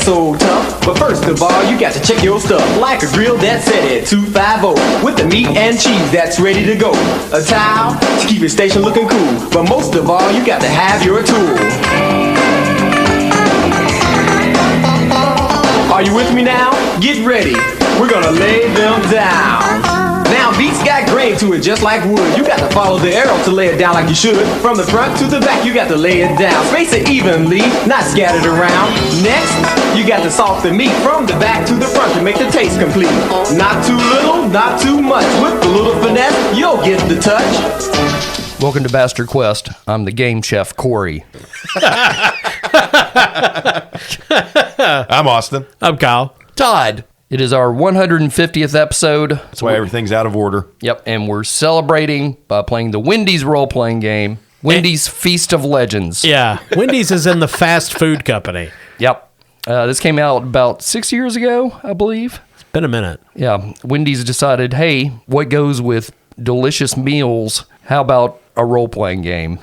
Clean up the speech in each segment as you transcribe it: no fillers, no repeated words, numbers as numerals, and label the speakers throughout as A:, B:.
A: ain't so tough. But first of all, you got to check your stuff. Like a grill that's set at 250 with the meat and cheese that's ready to go. A towel to keep your station looking cool. But most of all, you got to have your tool. Are you with me now? Get ready. We're gonna lay them down. Now beats got grain to it just like wood. You got to follow the arrow to lay it down like you should. From the front to the back, you got to lay it down. Space it evenly, not scattered around. Next, you got to salt the meat from the back to the front to make the taste complete. Not too little, not too much. With a little finesse, you'll get the touch.
B: Welcome to Bastard Quest. I'm the game chef, Corey.
C: I'm Austin.
D: I'm Kyle.
E: Todd.
B: It is our 150th episode.
C: That's why everything's out of order.
B: Yep, and we're celebrating by playing the Wendy's role-playing game, Wendy's Feast of Legends.
D: Yeah, Wendy's is in the fast food company.
B: Yep. This came out about 6 years ago, I believe.
D: It's been a minute.
B: Yeah, Wendy's decided, hey, what goes with delicious meals? How about a role-playing game?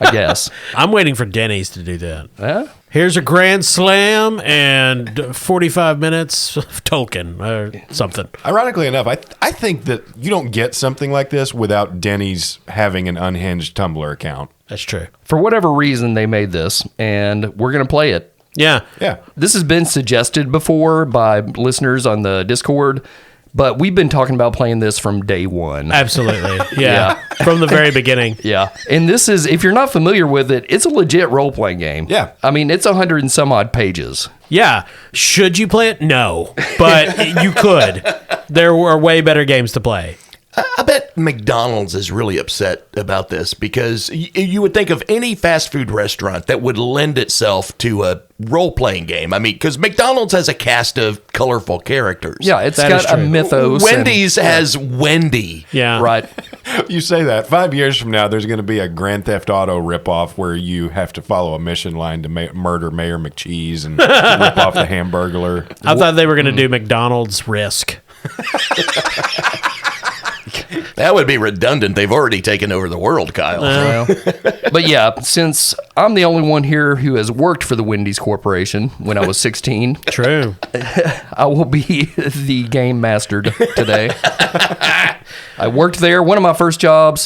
B: I guess.
D: I'm waiting for Denny's to do that.
B: Yeah?
D: Here's a grand slam and 45 minutes of Tolkien or something.
C: Ironically enough, I think that you don't get something like this without Denny's having an unhinged Tumblr account.
D: That's true.
B: For whatever reason, they made this, and we're going to play it.
D: Yeah.
C: Yeah.
B: This has been suggested before by listeners on the Discord, but we've been talking about playing this from day one.
D: Absolutely. Yeah. From the very beginning.
B: Yeah. And this is, if you're not familiar with it, it's a legit role-playing game.
C: Yeah.
B: I mean, it's 100 and some odd pages.
D: Yeah. Should you play it? No. But you could. There were way better games to play.
E: I bet McDonald's is really upset about this because you would think of any fast food restaurant that would lend itself to a role-playing game. I mean, because McDonald's has a cast of colorful characters.
B: Yeah, it's
D: That
B: got
D: is
B: a
D: true.
B: mythos.
E: Wendy's has Wendy.
D: Yeah.
B: Right.
C: You say that. 5 years from now, there's going to be a Grand Theft Auto ripoff where you have to follow a mission line to murder Mayor McCheese and rip off the Hamburglar.
D: I thought they were going to do McDonald's Risk.
E: That would be redundant. They've already taken over the world, Kyle.
B: Well, but yeah, since I'm the only one here who has worked for the Wendy's Corporation when I was 16,
D: True.
B: I will be the game master today. I worked there. One of my first job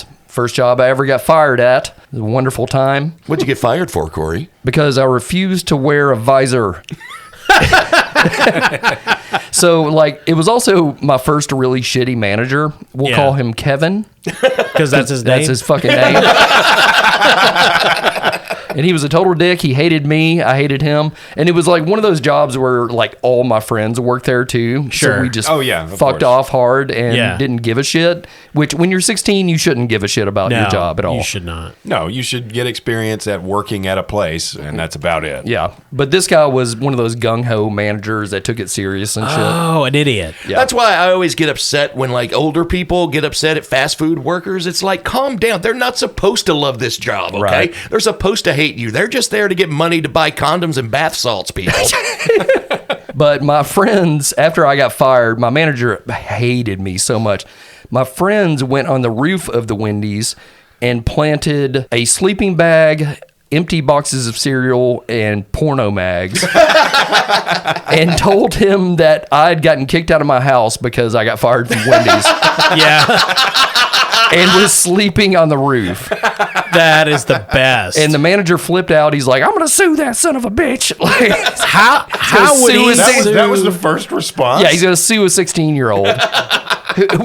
B: I ever got fired at. It was a wonderful time
E: What'd you get fired for, Corey?
B: because I refused to wear a visor. So, like, it was also my first really shitty manager. We'll call him Kevin.
D: Because that's his name.
B: That's his fucking name. And he was a total dick. He hated me. I hated him. And it was like one of those jobs where like all my friends worked there too.
D: Sure.
B: So we just
C: of
B: fucked
C: course.
B: off hard and didn't give a shit. Which when you're 16, you shouldn't give a shit about your job at all.
D: You should not.
C: No, you should get experience at working at a place, and that's about it.
B: Yeah. But this guy was one of those gung-ho managers that took it serious and shit.
D: Oh, an idiot.
B: Yeah.
E: That's why I always get upset when like older people get upset at fast food workers. It's like, calm down. They're not supposed to love this job, okay?
B: Right.
E: They're supposed to hate you. They're just there to get money to buy condoms and bath salts, people.
B: But my friends, after I got fired, my manager hated me so much. My friends went on the roof of the Wendy's and planted a sleeping bag, empty boxes of cereal, and porno mags and told him that I'd gotten kicked out of my house because I got fired from Wendy's and was sleeping on the roof.
D: That is the best.
B: And the manager flipped out. He's like, I'm going to sue that son of a bitch. Like,
D: how would he sue?
C: That was the first response?
B: yeah, he's going to sue a 16-year-old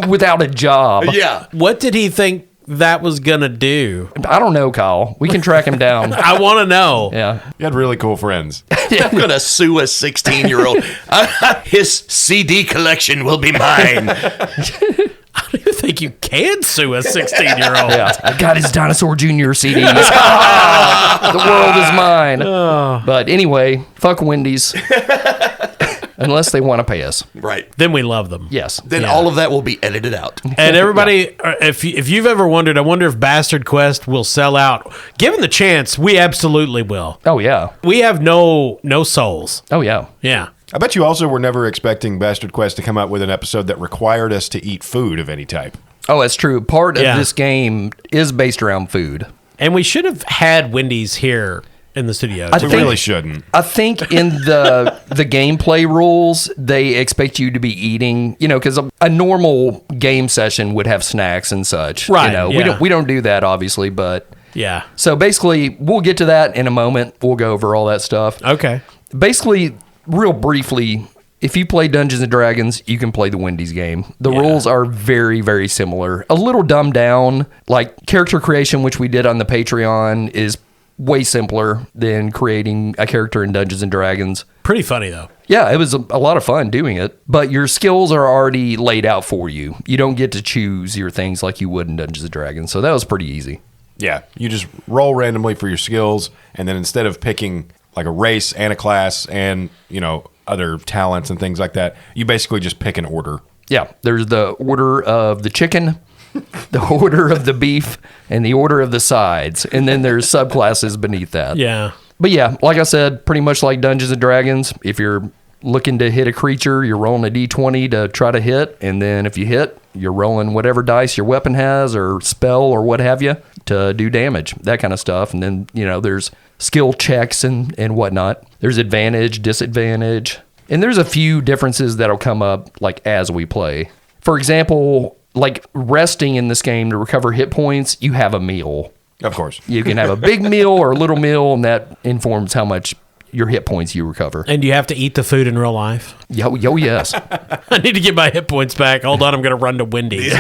B: without a job.
E: Yeah.
D: What did he think that was going to do?
B: I don't know, Kyle. We can track him down.
D: I want to know.
B: Yeah.
C: You had really cool friends.
E: I'm going to sue a 16-year-old. His CD collection will be mine.
D: I don't even think you can sue a 16-year-old.
B: Yeah. I got his Dinosaur Jr. CDs. The world is mine. But anyway, fuck Wendy's. Unless they want to pay us.
E: Right.
D: Then we love them.
B: Yes.
E: Then all of that will be edited out.
D: And everybody, if you've ever wondered, I wonder if Bastard Quest will sell out. Given the chance, we absolutely will.
B: Oh, yeah.
D: We have no souls.
B: Oh, yeah.
D: Yeah.
C: I bet you also were never expecting Bastard Quest to come out with an episode that required us to eat food of any type.
B: Oh, that's true. Part of this game is based around food.
D: And we should have had Wendy's here in the studio.
C: We really shouldn't.
B: I think in the gameplay rules, they expect you to be eating, because a normal game session would have snacks and such.
D: Right,
B: We don't do that, obviously, but
D: Yeah.
B: so basically, we'll get to that in a moment. We'll go over all that stuff.
D: Okay.
B: Basically, real briefly, if you play Dungeons and Dragons, you can play the Wendy's game. The rules are very, very similar. A little dumbed down, like character creation, which we did on the Patreon, is way simpler than creating a character in Dungeons and Dragons.
D: Pretty funny, though.
B: Yeah, it was a lot of fun doing it, but your skills are already laid out for you. You don't get to choose your things like you would in Dungeons and Dragons, so that was pretty easy.
C: Yeah, you just roll randomly for your skills, and then instead of picking like a race and a class and, other talents and things like that, you basically just pick an order.
B: Yeah, there's the order of the chicken, the order of the beef, and the order of the sides, and then there's subclasses beneath that.
D: Yeah.
B: But yeah, like I said, pretty much like Dungeons and Dragons, if you're looking to hit a creature, you're rolling a d20 to try to hit, and then if you hit, you're rolling whatever dice your weapon has or spell or what have you to do damage, that kind of stuff. And then, there's skill checks and whatnot. There's advantage, disadvantage, and there's a few differences that'll come up like as we play. For example, like resting in this game to recover hit points, you have a meal.
C: Of course.
B: You can have a big meal or a little meal, and that informs how much your hit points you recover.
D: And you have to eat the food in real life.
B: Yo, yes.
D: I need to get my hit points back. Hold on, I'm going to run to Wendy's.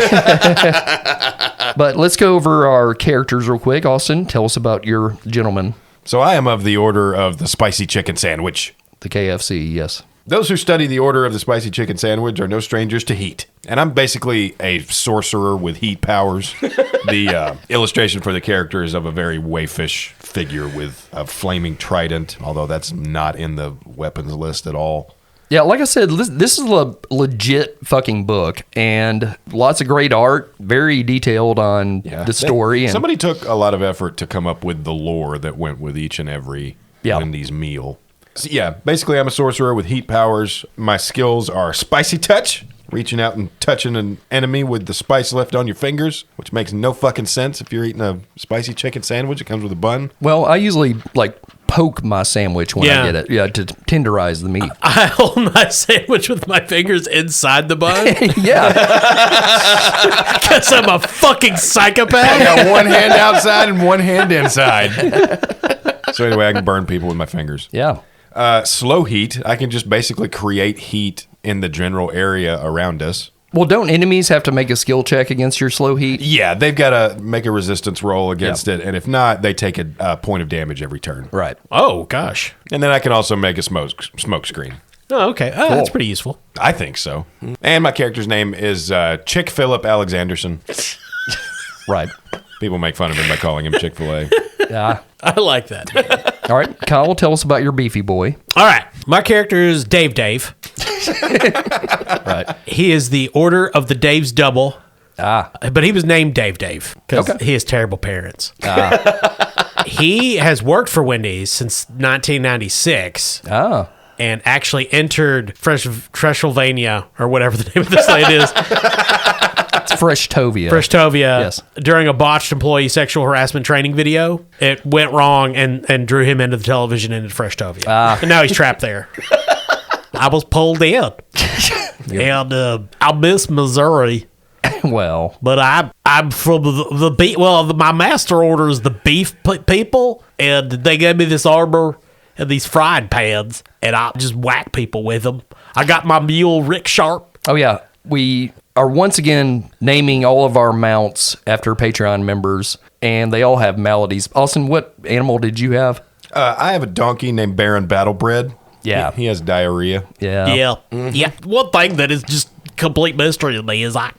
B: But let's go over our characters real quick. Austin, tell us about your gentleman.
C: So I am of the order of the spicy chicken sandwich.
B: The KFC, yes.
C: Those who study the order of the spicy chicken sandwich are no strangers to heat. And I'm basically a sorcerer with heat powers. The illustration for the character is of a very waifish figure with a flaming trident, although that's not in the weapons list at all.
B: Yeah, like I said, this is a legit fucking book, and lots of great art, very detailed on the story.
C: Somebody took a lot of effort to come up with the lore that went with each and every Wendy's meal. So yeah, basically I'm a sorcerer with heat powers. My skills are spicy touch, reaching out and touching an enemy with the spice left on your fingers, which makes no fucking sense if you're eating a spicy chicken sandwich. It comes with a bun.
B: Well, I usually poke my sandwich when I get it, to tenderize the meat.
D: I hold my sandwich with my fingers inside the bun
B: Yeah.
D: because I'm a fucking psychopath.
C: I got one hand outside and one hand inside. So anyway, I can burn people with my fingers.
B: Yeah.
C: Slow heat. I can just basically create heat in the general area around us.
B: Well, don't enemies have to make a skill check against your slow heat?
C: Yeah, they've got to make a resistance roll against it, and if not, they take a point of damage every turn.
B: Right.
D: Oh, gosh.
C: And then I can also make a smoke screen.
D: Oh, okay. Oh, that's pretty useful.
C: I think so. And my character's name is Chick Philip Alexanderson.
B: Right.
C: People make fun of him by calling him Chick-fil-A.
B: Yeah.
D: I like that.
B: All right, Kyle, tell us about your beefy boy.
D: All right. My character is Dave.
B: Right.
D: He is the Order of the Dave's Double. But he was named Dave because he has terrible parents. He has worked for Wendy's since 1996.
B: Oh.
D: And actually entered Freshelvania, or whatever the name of this land is.
B: It's Freshtovia.
D: Yes. During a botched employee sexual harassment training video. It went wrong and drew him into the television into Freshtovia. And now he's trapped there. I was pulled in. And I miss Missouri.
B: Well.
D: But I'm from the beef. Well, my master orders the beef people. And they gave me this armor and these frying pans. And I just whack people with them. I got my mule Rick Sharp.
B: Oh, yeah. We are once again naming all of our mounts after Patreon members, and they all have maladies. Austin, what animal did you have?
C: I have a donkey named Baron Battlebread.
B: Yeah.
C: He has diarrhea.
B: Yeah.
D: Yeah. Yeah. One thing that is just complete mystery to me is I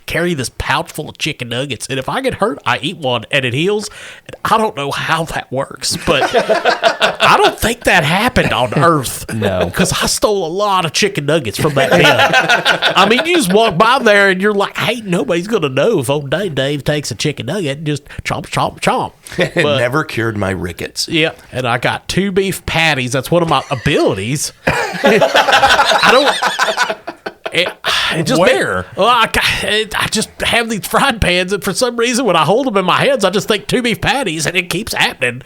D: carry this pouch full of chicken nuggets, and if I get hurt, I eat one and it heals. And I don't know how that works, but I don't think that happened on Earth.
B: No.
D: Because I stole a lot of chicken nuggets from that bin. I mean, you just walk by there and you're like, hey, nobody's going to know if old Dave takes a chicken nugget and just chomp, chomp, chomp.
E: It
D: But,
E: never cured my rickets.
D: yeah, and I got 2 beef patties. That's one of my abilities. it just
C: Where?
D: I just have these fried pans, and for some reason, when I hold them in my hands, I just think 2 beef patties, and it keeps happening.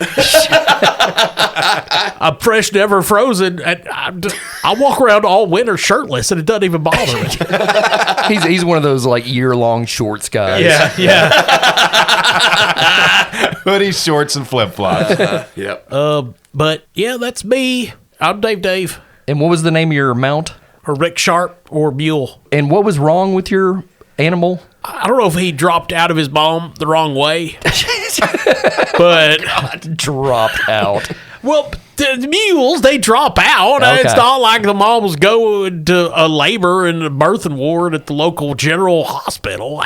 D: I'm fresh, never frozen, and I walk around all winter shirtless, and it doesn't even bother me.
B: He's one of those like year-long shorts guys.
D: Yeah.
C: Hoodie, shorts, and flip flops.
E: Yep.
D: But yeah, that's me. I'm Dave.
B: And what was the name of your mount?
D: Or Rick Sharp or Mule.
B: And what was wrong with your animal?
D: I don't know if he dropped out of his bomb the wrong way, but
B: Dropped out.
D: well, the mules, they drop out.
B: Okay.
D: It's not like the mom was going to a labor in a birthing ward at the local general hospital.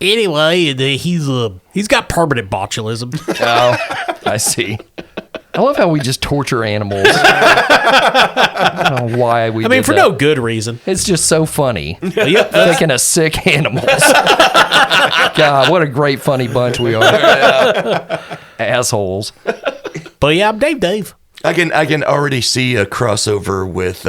D: Anyway, he's got permanent botulism.
B: Oh, I see. I love how we just torture animals. I don't know why we.
D: I mean,
B: did
D: for
B: that.
D: no good reason.
B: It's just so funny. Thinking of sick animals. God, what a great funny bunch we are. Assholes.
D: But yeah, I'm Dave.
E: I can already see a crossover with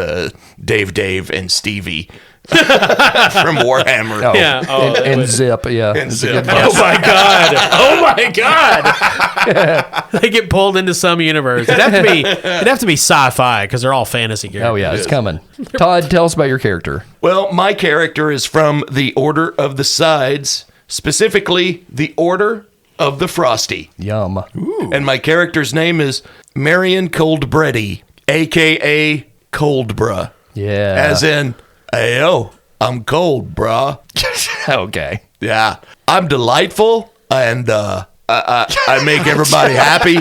E: Dave and Stevie from Warhammer.
B: Oh,
D: Yeah,
B: and Zip, yeah.
E: And
B: It's a
E: Zip.
B: good
D: Oh
B: bunch.
D: my god! They get pulled into some universe. It'd have to be sci-fi because they're all fantasy characters.
B: Oh, yeah, it's coming. Todd, tell us about your character.
E: Well, my character is from the Order of the Sides, specifically the Order of the Frosty.
B: Yum.
E: And my character's name is Marion Coldbready, a.k.a. Coldbra.
B: Yeah.
E: As in, ayo, I'm cold, brah.
B: Okay.
E: Yeah. I'm delightful, and I make everybody happy.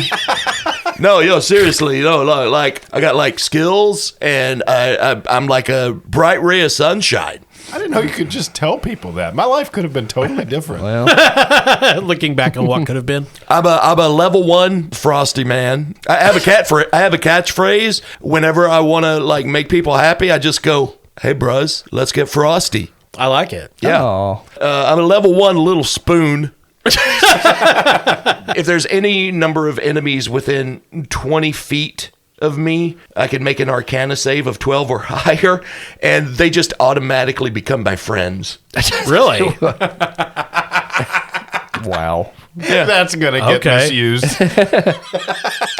E: No, seriously, like I got like skills, and I'm like a bright ray of sunshine.
C: I didn't know you could just tell people that. My life could have been totally different.
B: Well,
D: Looking back on what could have been.
E: I'm a level 1 frosty man. I have a catchphrase. Whenever I want to like make people happy, I just go, "Hey, bruz, let's get frosty."
D: I like it.
E: Yeah.
B: oh,
E: I'm a level 1 little spoon. If there's any number of enemies within 20 feet of me, I can make an Arcana save of 12 or higher, and they just automatically become my friends.
D: Really?
B: wow.
C: That's going to get
D: Okay.
C: misused.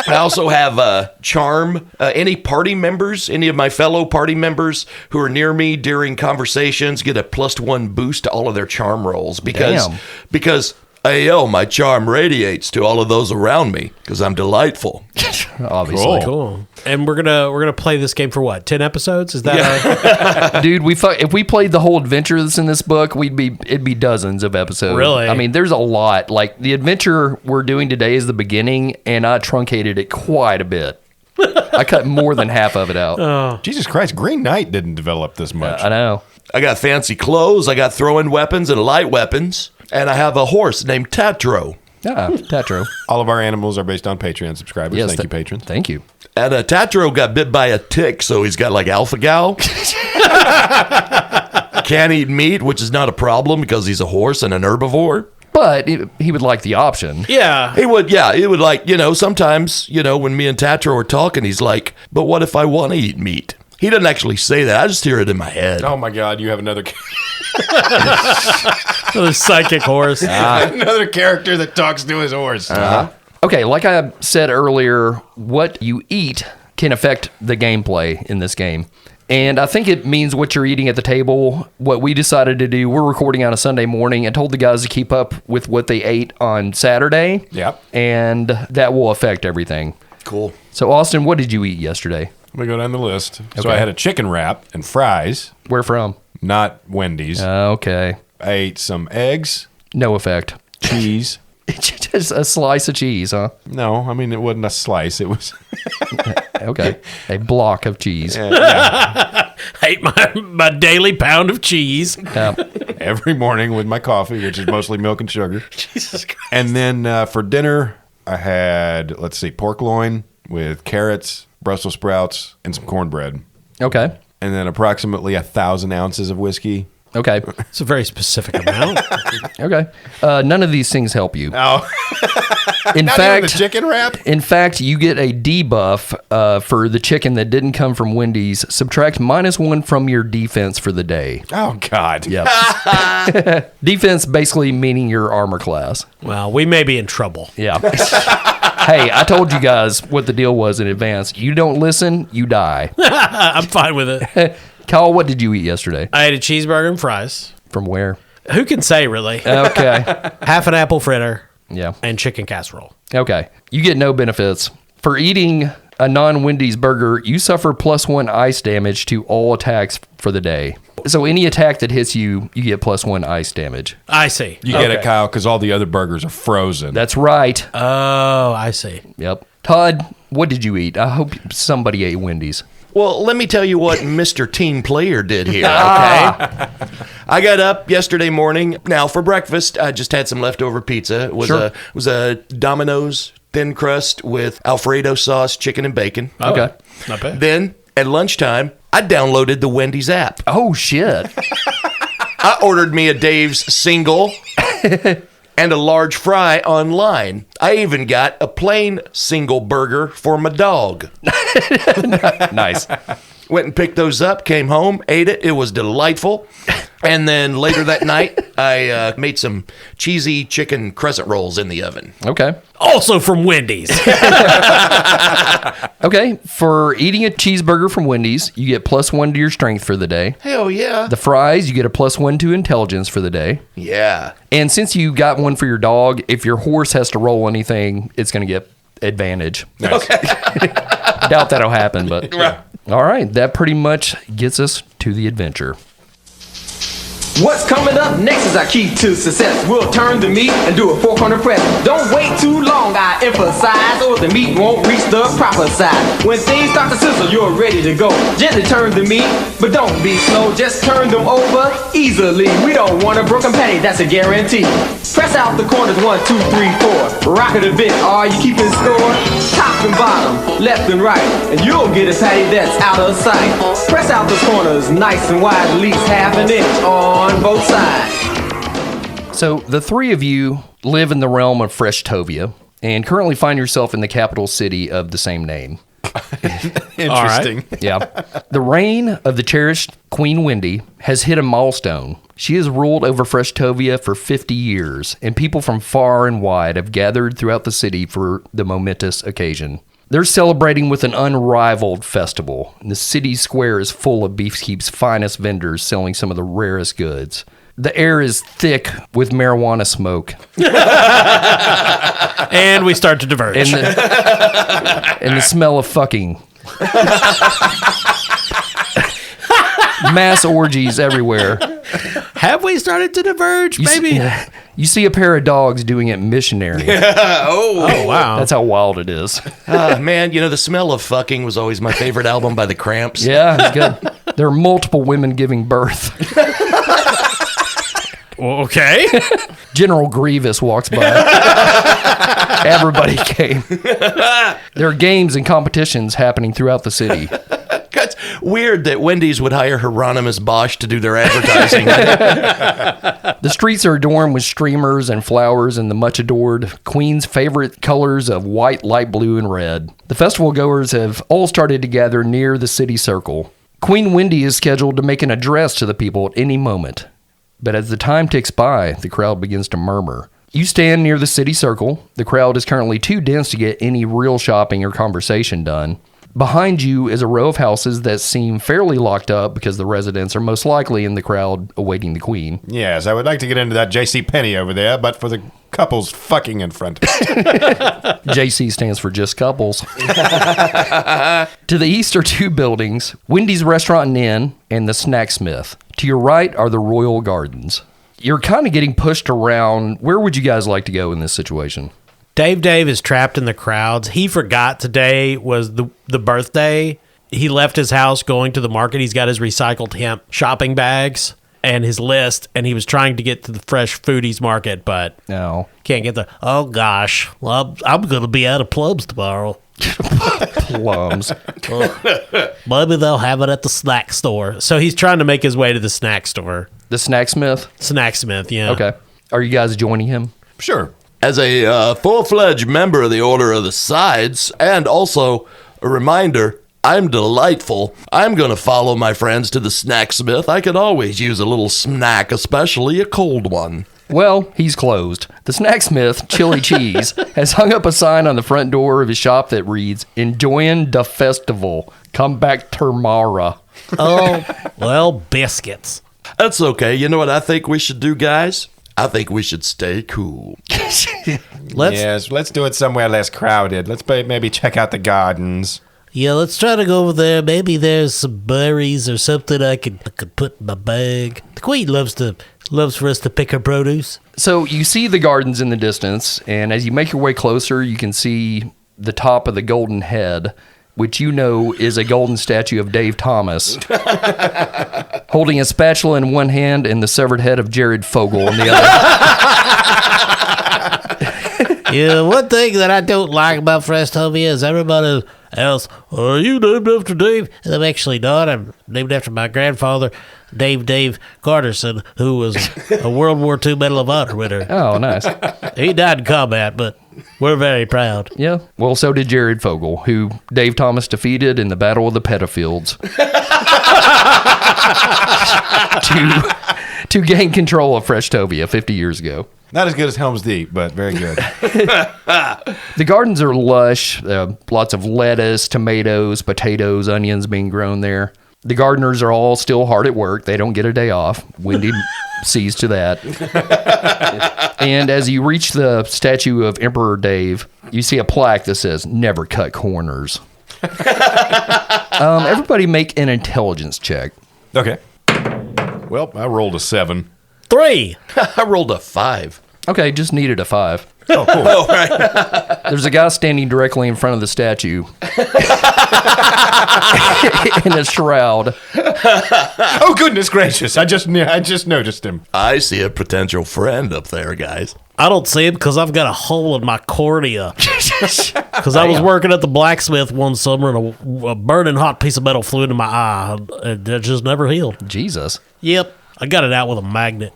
E: I also have charm. Any of my fellow party members who are near me during conversations get a +1 boost to all of their charm rolls because ayo, my charm radiates to all of those around me because I'm delightful.
B: Obviously.
D: Cool. And we're gonna play this game for what? 10 episodes? Is that
B: Dude, if we played the whole adventure that's in this book, it'd be dozens of episodes.
D: Really?
B: I mean, there's a lot. Like the adventure we're doing today is the beginning, and I truncated it quite a bit. I cut more than half of it out.
C: Jesus Christ, Green Knight didn't develop this much.
B: I know.
E: I got fancy clothes, I got throwing weapons and light weapons, and I have a horse named Tatro.
B: Tatro.
C: All of our animals are based on Patreon subscribers.
B: Yes,
C: Thank you, patrons.
B: Thank you.
E: And Tatro got bit by a tick, so he's got like alpha gal. Can't eat meat, which is not a problem because he's a horse and an herbivore.
B: But he would like the option.
D: Yeah.
E: He would like, sometimes, when me and Tatro are talking, he's like, but what if I want to eat meat? He doesn't actually say that. I just hear it in my head.
C: Oh my God, you have another
D: The psychic horse.
C: another character that talks to his horse.
B: Okay, like I said earlier, what you eat can affect the gameplay in this game. And I think it means what you're eating at the table. What we decided to do, we're recording on a Sunday morning and told the guys to keep up with what they ate on Saturday.
C: Yep.
B: And that will affect everything.
E: Cool.
B: So, Austin, what did you eat yesterday?
C: Let me go down the list. So
B: Okay.
C: I had a chicken wrap and fries,
B: Where from?
C: not Wendy's.
B: Okay.
C: I ate some eggs,
B: No effect.
C: cheese.
B: Just a slice of cheese, huh?
C: No, I mean, it wasn't a slice. It was
B: Okay. A block of cheese.
D: Ate my daily pound of cheese.
C: every morning with my coffee, which is mostly milk and sugar.
D: Jesus Christ.
C: And then for dinner, I had, pork loin with carrots, Brussels sprouts, and some cornbread.
B: Okay.
C: And then approximately 1,000 ounces of whiskey.
B: Okay.
D: It's a very specific amount.
B: Okay. None of these things help you.
C: Oh,
B: In
C: Not even
B: fact,
C: the chicken wrap?
B: In fact, you get a debuff for the chicken that didn't come from Wendy's. Subtract -1 from your defense for the day.
C: Oh, God.
B: Yep. Defense basically meaning your armor class.
D: Well, we may be in trouble.
B: Yeah. Hey, I told you guys what the deal was in advance. You don't listen, you die.
D: I'm fine with it.
B: Kyle, what did you eat yesterday?
D: I ate a cheeseburger and fries.
B: From where?
D: Who can say, really?
B: Okay.
D: Half an apple fritter
B: Yeah.
D: and chicken casserole.
B: Okay. You get no benefits. For eating a non-Wendy's burger, you suffer +1 ice damage to all attacks for the day. So any attack that hits you, you get +1 ice damage.
D: I see.
C: You get it, Kyle, because all the other burgers are frozen.
B: That's right.
D: Oh, I see.
B: Yep. Todd, what did you eat? I hope somebody ate Wendy's.
E: Well, let me tell you what Mr. Team Player did here, okay? I got up yesterday morning. Now, for breakfast, I just had some leftover pizza. It was a Domino's thin crust with Alfredo sauce, chicken, and bacon.
B: Okay.
D: Not bad.
E: Then, at lunchtime, I downloaded the Wendy's app.
B: Oh, shit.
E: I ordered me a Dave's single and a large fry online. I even got a plain single burger for my dog.
B: Nice.
E: Went and picked those up, came home, ate it. It was delightful. And then later that night, I made some cheesy chicken crescent rolls in the oven.
B: Okay.
D: Also from Wendy's.
B: Okay. For eating a cheeseburger from Wendy's, you get +1 to your strength for the day.
E: Hell yeah.
B: The fries, you get a +1 to intelligence for the day.
E: Yeah.
B: And since you got one for your dog, if your horse has to roll anything, it's going to get advantage.
C: Nice.
B: Doubt that'll happen, but all right. That pretty much gets us to the adventure.
A: What's coming up next is our key to success. We'll turn the meat and do a 400 press. Don't wait too long, I emphasize, or the meat won't reach the proper size. When things start to sizzle, you're ready to go. Gently turn the meat, but don't be slow. Just turn them over easily. We don't want a broken patty, that's a guarantee. Press out the corners 1, 2, 3, 4. Rock it a bit, are you keeping score? Top and bottom, left and right, and you'll get a patty that's out of sight. Press out the corners nice and wide, at least ½ an inch on both sides.
B: So the three of you live in the realm of Freshtovia and currently find yourself in the capital city of the same name.
C: Interesting.
B: Yeah. The reign of the cherished Queen Wendy has hit a milestone. She has ruled over Freshtovia for 50 years, and people from far and wide have gathered throughout the city for the momentous occasion. They're celebrating with an unrivaled festival. And the city square is full of Beefkeep's finest vendors selling some of the rarest goods. The air is thick with marijuana smoke.
D: And we start to diverge.
B: And the smell of fucking. Mass orgies everywhere.
D: Have we started to diverge, maybe?
B: You see a pair of dogs doing it missionary.
D: Oh, wow.
B: That's how wild it is.
E: Man, you know, The Smell of Fucking was always my favorite album by The Cramps.
B: Yeah, it's good. There are multiple women giving birth.
D: Okay.
B: General Grievous walks by. Everybody came. There are games and competitions happening throughout the city.
E: It's weird that Wendy's would hire Hieronymus Bosch to do their advertising.
B: The streets are adorned with streamers and flowers and the much adored Queen's favorite colors of white, light blue, and red. The festival goers have all started to gather near the city circle. Queen Wendy is scheduled to make an address to the people at any moment. But as the time ticks by, the crowd begins to murmur. You stand near the city circle. The crowd is currently too dense to get any real shopping or conversation done. Behind you is a row of houses that seem fairly locked up because the residents are most likely in the crowd awaiting the Queen.
C: Yes, I would like to get into that J.C. Penney over there, but for the couples fucking in front of us.
B: JC stands for just couples. To the east are two buildings, Wendy's Restaurant and Inn and the Snacksmith. To your right are the Royal Gardens. You're kind of getting pushed around. Where would you guys like to go in this situation?
D: Dave is trapped in the crowds. He forgot today was the birthday. He left his house going to the market. He's got his recycled hemp shopping bags and his list, and he was trying to get to the Fresh Foodies market, but
B: No.
D: can't get there. Oh, gosh. Well, I'm going to be out of plums tomorrow.
B: Plums.
D: Maybe they'll have it at the snack store. So he's trying to make his way to the snack store.
B: The Snacksmith?
D: Snacksmith, yeah.
B: Okay. Are you guys joining him?
C: Sure.
E: As a full-fledged member of the Order of the Sides, and also a reminder, I'm delightful. I'm going to follow my friends to the snacksmith. I could always use a little snack, especially a cold one.
B: Well, he's closed. The snacksmith, Chili Cheese, has hung up a sign on the front door of his shop that reads, "Enjoying the festival. Come back tomorrow."
D: Oh, well, biscuits.
E: That's okay. You know what I think we should do, guys? I think we should stay cool.
C: Let's do it somewhere less crowded. Let's maybe check out the gardens.
D: Yeah, let's try to go over there. Maybe there's some berries or something I could put in my bag. The queen loves for us to pick her produce.
B: So you see the gardens in the distance, and as you make your way closer, you can see the top of the golden head, which you know is a golden statue of Dave Thomas, holding a spatula in one hand and the severed head of Jared Fogle in the other.
D: Yeah, one thing that I don't like about Frestovia is everybody else, "Are you named after Dave?" And I'm actually not. I'm named after my grandfather, Dave Carterson, who was a World War II Medal of Honor winner.
B: Oh, nice.
D: He died in combat, but we're very proud.
B: Yeah. Well, so did Jared Fogle, who Dave Thomas defeated in the Battle of the Pedofields to gain control of Frestovia 50 years ago.
C: Not as good as Helm's Deep, but very good.
B: The gardens are lush. Lots of lettuce, tomatoes, potatoes, onions being grown there. The gardeners are all still hard at work. They don't get a day off. Wendy sees to that. And as you reach the statue of Emperor Dave, you see a plaque that says, "Never cut corners." Everybody make an intelligence check.
C: Okay. Well, I rolled a 7.
D: 3.
E: I rolled a 5.
B: Okay, just needed a 5.
C: Oh, cool.
E: Oh, right.
B: There's a guy standing directly in front of the statue in a shroud.
C: Oh, goodness gracious. I just noticed him.
E: I see a potential friend up there, guys.
D: I don't see him because I've got a hole in my cornea. Because I was working at the blacksmith one summer and a burning hot piece of metal flew into my eye. And it just never healed.
B: Jesus.
D: Yep. I got it out with a magnet.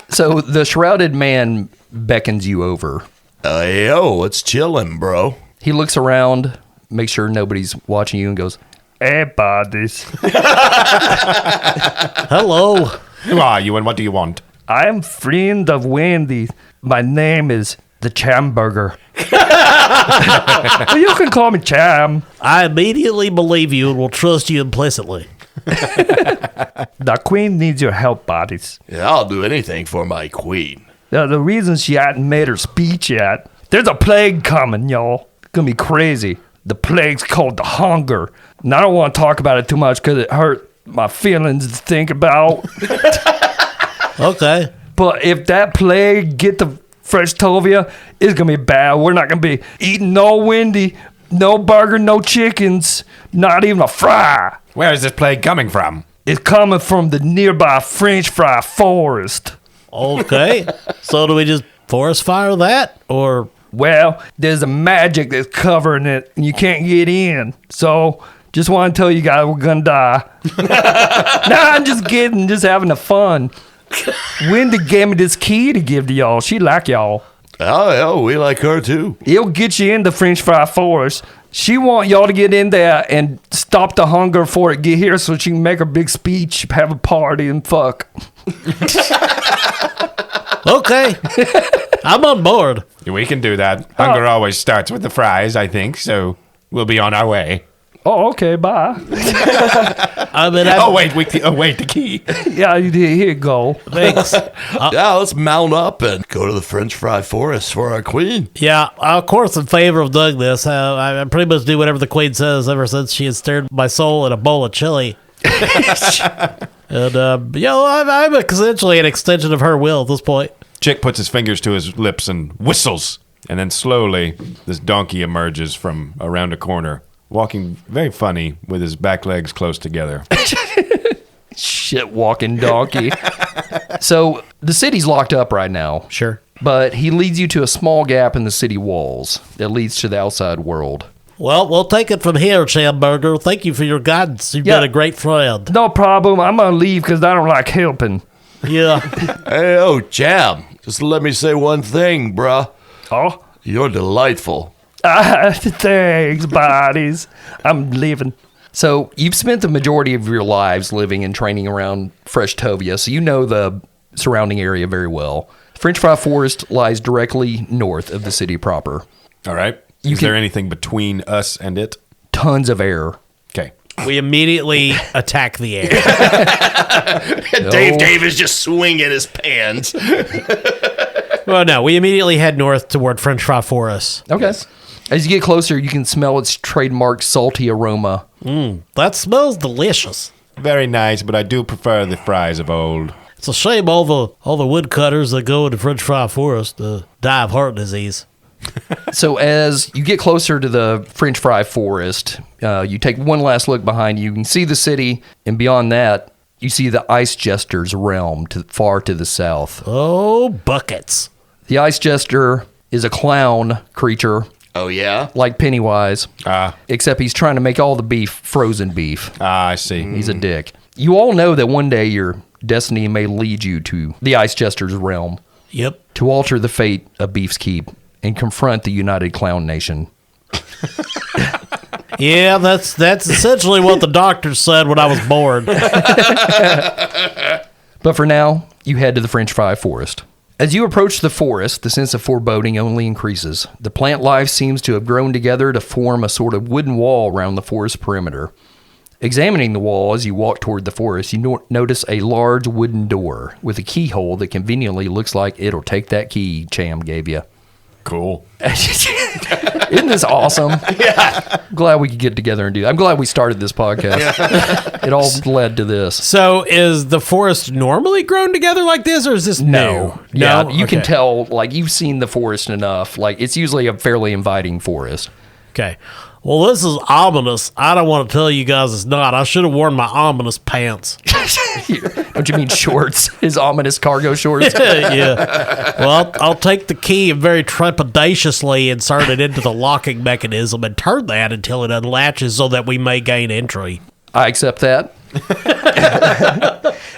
B: So the shrouded man beckons you over.
E: Yo, what's chillin', bro?
B: He looks around, makes sure nobody's watching you, and goes, "Hey, buddies.
D: Hello.
C: Who are you and what do you want?
B: I'm friend of Wendy's. My name is the Chamburger. You can call me Cham.
D: I immediately believe you and will trust you implicitly.
B: The queen needs your help, buddies.
E: Yeah, I'll do anything for my queen.
B: The reason she hadn't made her speech yet, there's a plague coming, y'all. It's gonna be crazy. The plague's called the hunger. And I don't want to talk about it too much because it hurt my feelings to think about.
D: Okay.
B: But if that plague get to Frestovia, it's gonna be bad. We're not gonna be eating no Wendy, no burger, no chickens, not even a fry.
C: Where is this plague coming from?
B: It's coming from the nearby French fry forest.
D: Okay. So do we just forest fire that? Or
B: Well, there's a magic that's covering it, and you can't get in. So, just want to tell you guys we're gonna die. Nah, I'm just kidding, just having a fun. Wendy gave me this key to give to y'all. She like y'all.
E: Oh, yeah, we like her too.
B: It'll get you in the French fry forest. She want y'all to get in there and stop the hunger before it get here so she can make her big speech, have a party, and fuck.
D: okay. I'm on board.
C: We can do that. Hunger always starts with the fries, I think, so we'll be on our way.
B: Oh, okay, bye.
D: I mean,
C: Oh, wait, the key.
B: Yeah, here you go.
D: thanks.
E: Yeah, let's mount up and go to the French fry forest for our queen.
D: Yeah, of course, in favor of doing this. I pretty much do whatever the queen says ever since she has stirred my soul in a bowl of chili. And, I'm essentially an extension of her will at this point.
C: Chick puts his fingers to his lips and whistles. And then slowly, this donkey emerges from around a corner, walking very funny with his back legs close together.
B: Shit walking donkey. So the city's locked up right now.
D: Sure.
B: But he leads you to a small gap in the city walls that leads to the outside world.
D: Well, we'll take it from here, Chamburger. Thank you for your guidance. You've been a great friend.
B: No problem. I'm going to leave because I don't like helping.
D: Yeah.
E: Hey, oh, Cham, Just let me say one thing, bruh.
B: Oh,
E: You're delightful.
B: thanks, buddies. I'm leaving. So you've spent the majority of your lives living and training around Freshtovia, so you know the surrounding area very well. French Fry Forest lies directly north of the city proper.
C: All right. Is there anything between us and it?
B: Tons of air.
C: Okay.
D: We immediately attack the air.
E: Dave is just swinging his pans.
D: Well, no, we immediately head north toward French Fry Forest.
B: Okay. As you get closer, you can smell its trademark salty aroma.
D: That smells delicious.
C: Very nice, but I do prefer the fries of old.
D: It's a shame all the woodcutters that go into French Fry Forest die of heart disease.
B: So as you get closer to the French Fry Forest, you take one last look behind you. You can see the city, and beyond that, you see the Ice Jester's realm far to the south.
D: Oh, buckets.
B: The Ice Jester is a clown creature
E: Oh, yeah?
B: like Pennywise, except he's trying to make all the beef frozen beef.
C: I see.
B: He's a dick. You all know that one day your destiny may lead you to the Ice Jester's realm
D: Yep.
B: to alter the fate of Beef's Keep and confront the United Clown Nation.
D: Yeah, that's essentially what the doctor said when I was born.
B: But for now, you head to the French Fry Forest. As you approach the forest, the sense of foreboding only increases. The plant life seems to have grown together to form a sort of wooden wall around the forest perimeter. Examining the wall as you walk toward the forest, you notice a large wooden door with a keyhole that conveniently looks like it'll take that key Cham gave you.
C: Cool.
B: Isn't this awesome? Yeah. I'm glad we could get together and do that. I'm glad we started this podcast. Yeah. It all led to this.
D: So is the forest normally grown together like this, or is this
B: No.
D: new?
B: Yeah,
D: No?
B: you can
D: Okay.
B: tell, like, you've seen the forest enough. Like, it's usually a fairly inviting forest.
D: Okay. Well, this is ominous. I don't want to tell you guys it's not. I should have worn my ominous pants.
B: Don't you mean shorts? His ominous cargo shorts?
D: Yeah. Well, I'll take the key and very trepidatiously insert it into the locking mechanism and turn that until it unlatches so that we may gain entry.
B: I accept that.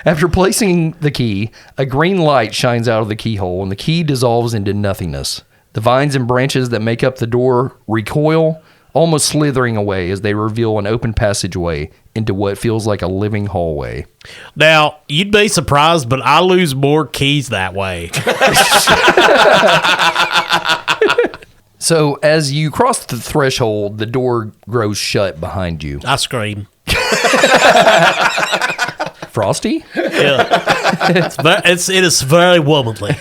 B: After placing the key, a green light shines out of the keyhole and the key dissolves into nothingness. The vines and branches that make up the door recoil, almost slithering away as they reveal an open passageway into what feels like a living hallway.
D: Now, you'd be surprised, but I lose more keys that way.
B: So as you cross the threshold, the door grows shut behind you.
D: I scream.
B: Frosty?
D: Yeah. It is very womanly.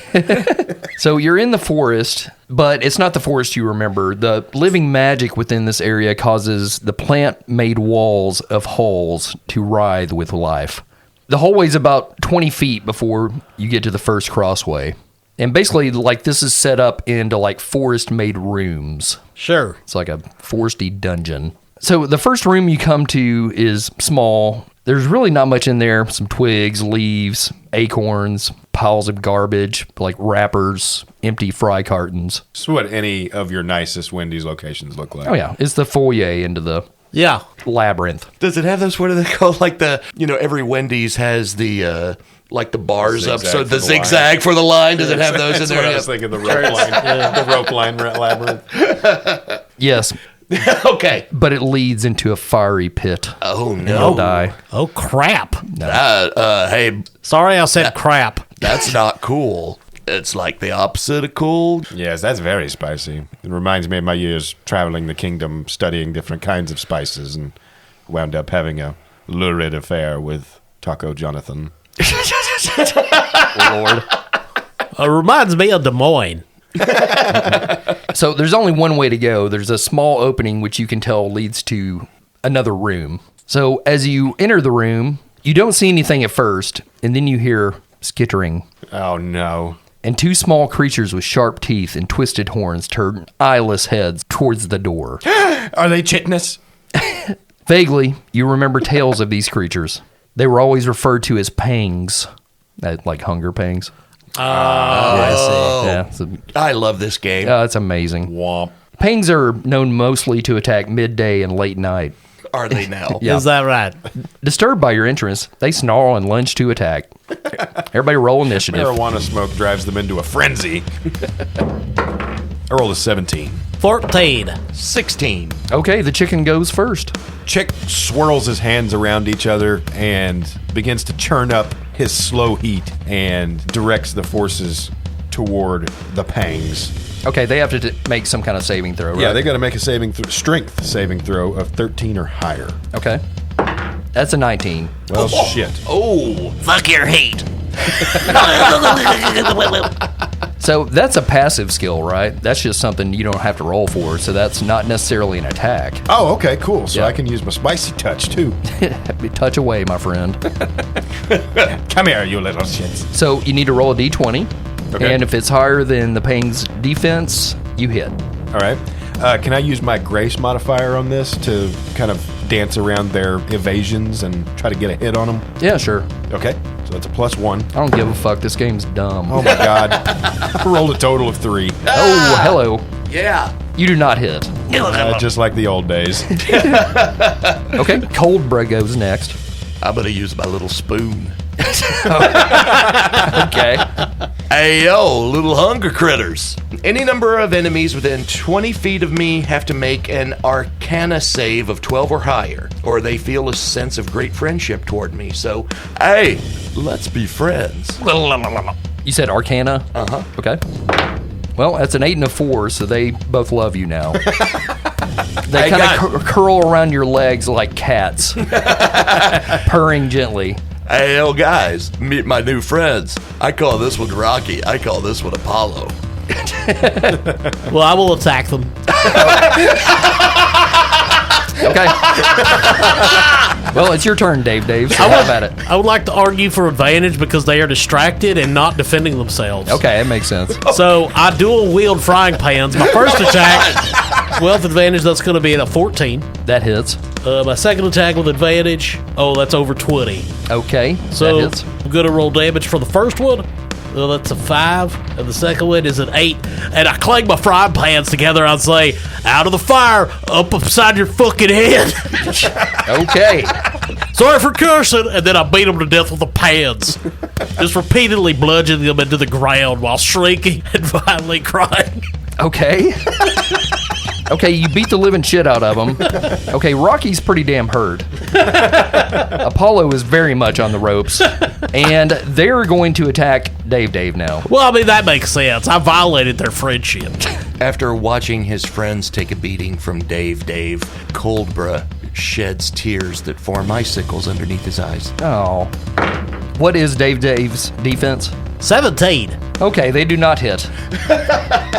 B: So you're in the forest, but it's not the forest you remember. The living magic within this area causes the plant-made walls of halls to writhe with life. The hallway's about 20 feet before you get to the first crossway. And basically, like, this is set up into, like, forest-made rooms.
D: Sure.
B: It's like a foresty dungeon. So the first room you come to is small. There's really not much in there. Some twigs, leaves, acorns, piles of garbage, like wrappers, empty fry cartons.
C: This is what any of your nicest Wendy's locations look like.
B: Oh, yeah. It's the foyer into the
D: Yeah.
B: labyrinth.
E: Does it have those, what are they called? Like every Wendy's has the, like the bars up. So the zigzag for the line. Does it have those in
C: That's
E: there?
C: what I was thinking, the rope line. The rope line labyrinth.
B: Yes,
E: Okay.
B: but it leads into a fiery pit.
E: Oh,
B: You'll
E: no.
B: die.
D: Oh, crap.
E: Hey,
D: Sorry I said crap.
E: that's not cool. It's like the opposite of cool.
C: Yes, that's very spicy. It reminds me of my years traveling the kingdom, studying different kinds of spices, and wound up having a lurid affair with Taco Jonathan.
B: Lord.
D: It reminds me of Des Moines.
B: So there's only one way to go. There's a small opening which you can tell leads to another room. So as you enter the room, you don't see anything at first, and then you hear skittering.
C: Oh, no.
B: And two small creatures with sharp teeth and twisted horns turn eyeless heads towards the door.
C: Are they chitinous?
B: Vaguely, you remember tales of these creatures. They were always referred to as pangs, like hunger pangs.
E: I see.
B: Yeah,
E: I love this game.
B: it's amazing.
C: Womp.
B: Pangs are known mostly to attack midday and late night.
E: are they now?
B: Yeah.
D: Is that right?
B: Disturbed by your entrance, they snarl and lunge to attack. Everybody roll initiative.
C: Marijuana smoke drives them into a frenzy. I rolled a 17.
D: 14.
E: 16.
B: Okay, the chicken goes first.
C: Chick swirls his hands around each other and begins to churn up his slow heat and directs the forces toward the pangs.
B: Okay, they have to make some kind of saving throw, right?
C: Yeah, they got to make a strength saving throw of 13 or higher.
B: Okay. That's a 19.
C: Well, shit.
E: Oh,
D: Fuck your hate.
B: So that's a passive skill, right? That's just something you don't have to roll for, so that's not necessarily an attack.
C: Oh, okay, cool. So
B: Yeah.
C: I can use my spicy touch too.
B: Touch away, my friend.
C: Come here, you little shits.
B: So you need to roll a d20,
C: Okay.
B: and if it's higher than the Pang's defense, you hit.
C: All right. Can I use my grace modifier on this to kind of dance around their evasions and try to get a hit on them?
B: Yeah, sure.
C: Okay. So that's a +1.
B: I don't give a fuck. This game's dumb.
C: Oh my god. I rolled a total of 3.
B: Oh, hello.
E: yeah.
B: You do not hit.
C: Just like the old days.
B: Okay, Coldbra goes next.
E: I'm going to use my little spoon.
B: Okay.
E: Ayo, little hunger critters. Any number of enemies within 20 feet of me have to make an Arcana save of 12 or higher, or they feel a sense of great friendship toward me. So, hey, let's be friends.
B: You said Arcana?
E: Uh-huh.
B: Okay. Well, that's an 8 and a 4, so they both love you now. They
E: Hey,
B: kind
E: guys.
B: of curl around your legs like cats, purring gently.
E: Ayo, guys, meet my new friends. I call this one Rocky. I call this one Apollo.
D: Well, I will attack them.
B: Okay. Well, it's your turn, Dave. So how about it?
D: I would like to argue for advantage because they are distracted and not defending themselves.
B: Okay, that makes sense.
D: So I dual wield frying pans. My first attack, wealth advantage, that's going to be at a 14.
B: That hits.
D: My second attack with advantage, that's over 20.
B: Okay,
D: So
B: that hits.
D: I'm going to roll damage for the first one. That's a 5, and the second one is an 8. And I clang my frying pans together. I'd say, out of the fire, up upside your fucking head.
B: Okay.
D: Sorry for cursing. And then I beat them to death with the pans. Just repeatedly bludgeoning them into the ground while shrieking and violently crying.
B: Okay. Okay, you beat the living shit out of him. Okay, Rocky's pretty damn hurt. Apollo is very much on the ropes. And they're going to attack Dave now.
D: Well, I mean, that makes sense. I violated their friendship.
E: After watching his friends take a beating from Dave, Coldbra sheds tears that form icicles underneath his eyes.
B: Oh. What is Dave's defense?
D: 17.
B: Okay, they do not hit.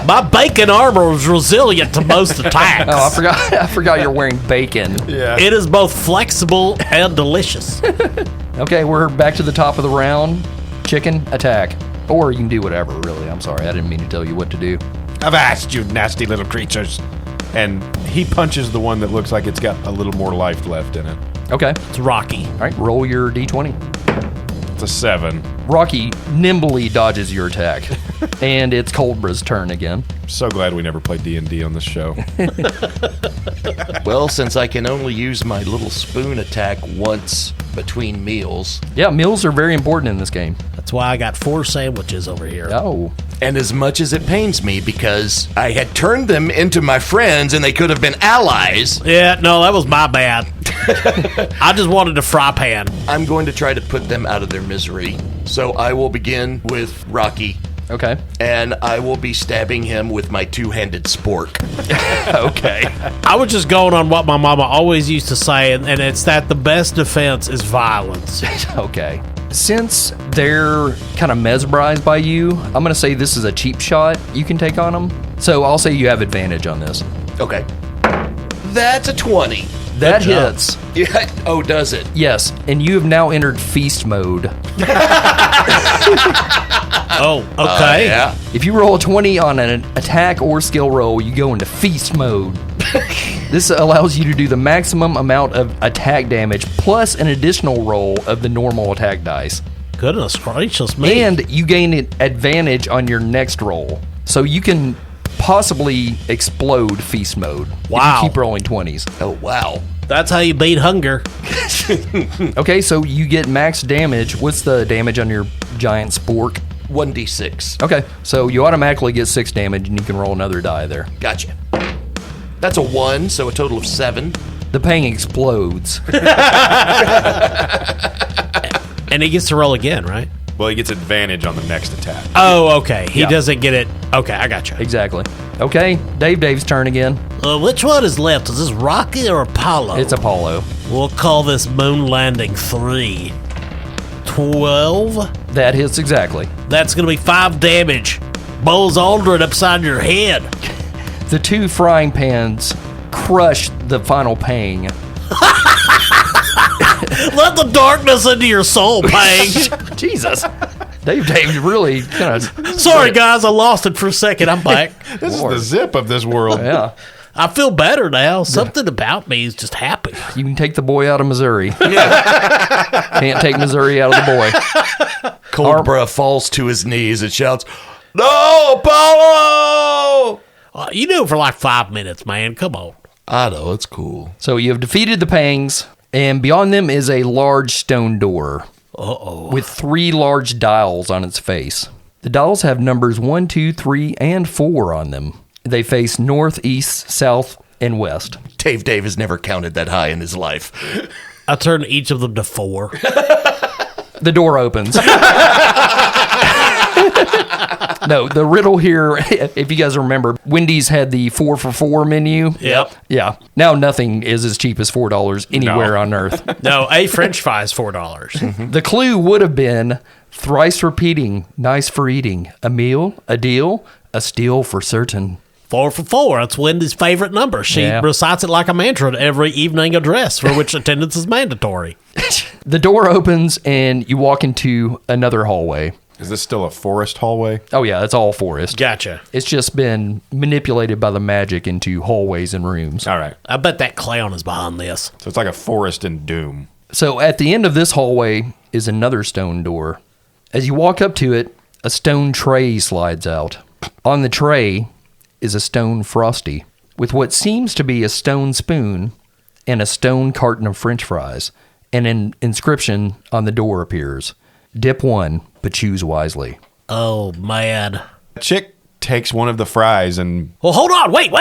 D: My bacon armor is resilient to most attacks.
B: Oh, I forgot you're wearing bacon.
C: Yeah.
D: It is both flexible and delicious.
B: Okay, we're back to the top of the round. Chicken, attack. Or you can do whatever, really. I'm sorry, I didn't mean to tell you what to do.
C: I've asked you, nasty little creatures. And he punches the one that looks like it's got a little more life left in it.
B: Okay.
D: It's Rocky.
B: All right, roll your d20.
C: It's a 7.
B: Rocky nimbly dodges your attack. And it's Coldbra's turn again.
C: So glad we never played D&D on this show.
E: Well, since I can only use my little spoon attack once between meals,
B: Yeah, meals are very important in this game.
D: That's why I got 4 sandwiches over here.
B: Oh.
E: and as much as it pains me because I had turned them into my friends and they could have been allies,
D: Yeah, no, that was my bad. I just wanted a fry pan.
E: I'm going to try to put them out of their misery. So I will begin with Rocky.
B: Okay.
E: And I will be stabbing him with my two-handed spork.
B: Okay.
D: I was just going on what my mama always used to say, and it's that the best defense is violence.
B: Okay. Since they're kind of mesmerized by you, I'm going to say this is a cheap shot you can take on them. So I'll say you have advantage on this.
E: Okay. That's a 20.
B: That
D: Good job.
B: hits.
E: Yeah. Oh, does it?
B: Yes, and you have now entered feast mode.
D: Oh, okay.
E: Yeah.
B: If you roll a 20 on an attack or skill roll, you go into feast mode. This allows you to do the maximum amount of attack damage plus an additional roll of the normal attack dice.
D: Goodness gracious me.
B: And you gain an advantage on your next roll. So you can possibly explode feast mode.
D: Wow.
B: If you keep rolling 20s.
E: Oh, wow.
D: That's how you beat hunger.
B: Okay, so you get max damage. What's the damage on your giant spork?
E: 1d6.
B: Okay, so you automatically get 6 damage, and you can roll another die there.
E: Gotcha. That's a 1, so a total of 7.
B: The pang explodes.
D: And he gets to roll again, right?
C: Well, he gets advantage on the next attack.
D: Oh, okay. He
B: Yeah.
D: doesn't get it. Okay, I got you.
B: Exactly. Okay, Dave's turn again.
D: Which one is left? Is this Rocky or Apollo?
B: It's Apollo.
D: We'll call this Moon Landing 3. 12?
B: That hits exactly.
D: That's going to be 5 damage. Buzz Aldrin upside your head.
B: The 2 frying pans crush the final pang.
D: Let the darkness into your soul, Pang.
B: Jesus. Dave really kind of...
D: Sorry, guys. I lost it for a second. I'm back.
C: This is the zip of this world.
B: Yeah.
D: I feel better now. Something about me is just happy.
B: You can take the boy out of Missouri. Can't take Missouri out of the boy.
E: Coldbra falls to his knees and shouts, "No, Apollo!"
D: You knew for like 5 minutes, man. Come on.
E: I know, it's cool.
B: So you have defeated the pangs, and beyond them is a large stone door. With 3 large dials on its face. The dials have numbers 1, 2, 3, and 4 on them. They face north, east, south, and west.
E: Dave has never counted that high in his life.
D: I turned each of them to 4.
B: The door opens. No, the riddle here, if you guys remember, Wendy's had the 4 for $4 menu.
D: Yep.
B: Yeah. Now nothing is as cheap as $4 anywhere on earth.
D: No, a French fry is $4.
B: The clue would have been thrice repeating, nice for eating, a meal, a deal, a steal for certain.
D: 4 for 4. That's Wendy's favorite number. She recites it like a mantra at every evening address, for which attendance is mandatory.
B: The door opens and you walk into another hallway.
C: Is this still a forest hallway?
B: Oh yeah, it's all forest.
D: Gotcha.
B: It's just been manipulated by the magic into hallways and rooms.
C: All right.
D: I bet that clown is behind this.
C: So it's like a forest in Doom.
B: So at the end of this hallway is another stone door. As you walk up to it, a stone tray slides out. On the tray is a stone frosty with what seems to be a stone spoon and a stone carton of French fries. And an inscription on the door appears. Dip 1, but choose wisely.
D: Oh, man.
C: Chick takes one of the fries and...
D: Well, hold on. Wait.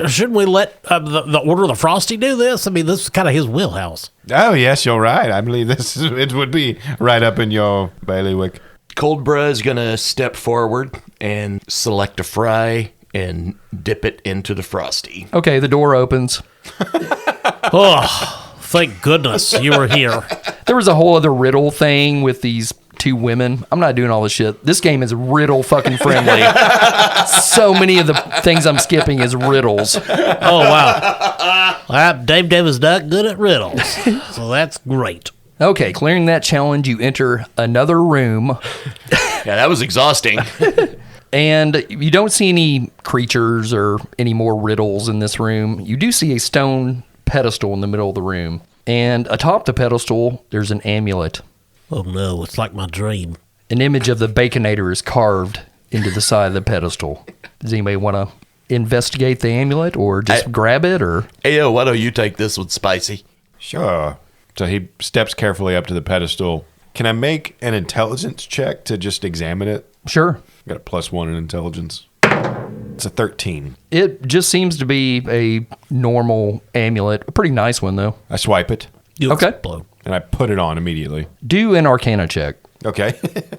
D: Shouldn't we let the Order of the Frosty do this? I mean, this is kind of his wheelhouse.
C: Oh, yes, you're right. I believe it would be right up in your bailiwick.
E: Coldbra is going to step forward and select a fry and dip it into the frosty.
B: Okay, the door opens.
D: Oh, thank goodness you were here.
B: There was a whole other riddle thing with these 2 women. I'm not doing all this shit. This game is riddle fucking friendly. So many of the things I'm skipping is riddles.
D: Oh, wow. Dave is not good at riddles, so that's great.
B: Okay, clearing that challenge, you enter another room.
E: Yeah, that was exhausting.
B: And you don't see any creatures or any more riddles in this room. You do see a stone pedestal in the middle of the room. And atop the pedestal, there's an amulet.
D: Oh, no, it's like my dream.
B: An image of the Baconator is carved into the side of the pedestal. Does anybody want to investigate the amulet or just grab it? Or
E: Ayo, why don't you take this one, Spicy?
C: Sure. So he steps carefully up to the pedestal. Can I make an intelligence check to just examine it?
B: Sure.
C: Got a +1 in intelligence. It's a 13.
B: It just seems to be a normal amulet. A pretty nice one, though.
C: I swipe it,
D: You'll
B: Okay.
D: explode.
C: and I put it on immediately.
B: Do an Arcana check.
C: Okay.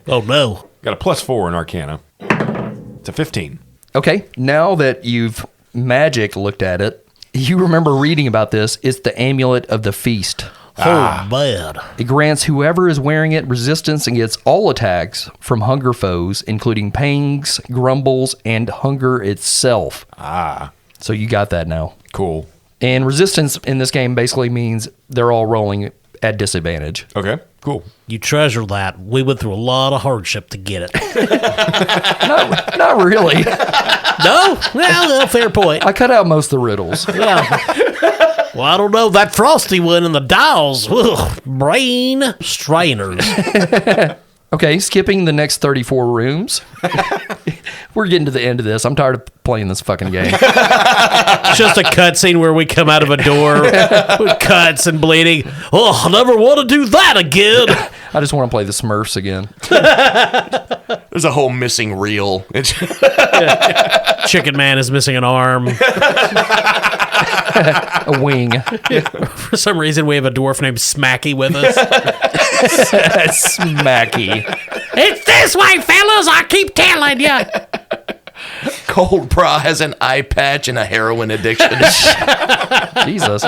D: Oh, no.
C: Got a +4 in Arcana. It's a 15.
B: Okay, now that you've magic looked at it, you remember reading about this. It's the amulet of the feast.
D: Oh, man.
B: It grants whoever is wearing it resistance against all attacks from hunger foes, including pangs, grumbles, and hunger itself. So you got that now.
C: Cool.
B: And resistance in this game basically means they're all rolling at disadvantage.
C: Okay, cool.
D: You treasure that. We went through a lot of hardship to get it.
B: Not really.
D: No? Well, fair point.
B: I cut out most of the riddles.
D: Well, I don't know. That Frosty one and the dials, ugh, brain strainers.
B: Okay, skipping the next 34 rooms. We're getting to the end of this. I'm tired of playing this fucking game.
D: It's just a cutscene where we come out of a door with cuts and bleeding. Oh, I never want to do that again.
B: I just want to play the Smurfs again.
E: There's a whole missing reel.
D: Chicken Man is missing an arm.
B: A wing.
D: For some reason, we have a dwarf named Smacky with us.
B: Smacky.
D: It's this way, fellas. I keep telling you.
E: Cold Bra has an eye patch and a heroin addiction.
B: Jesus.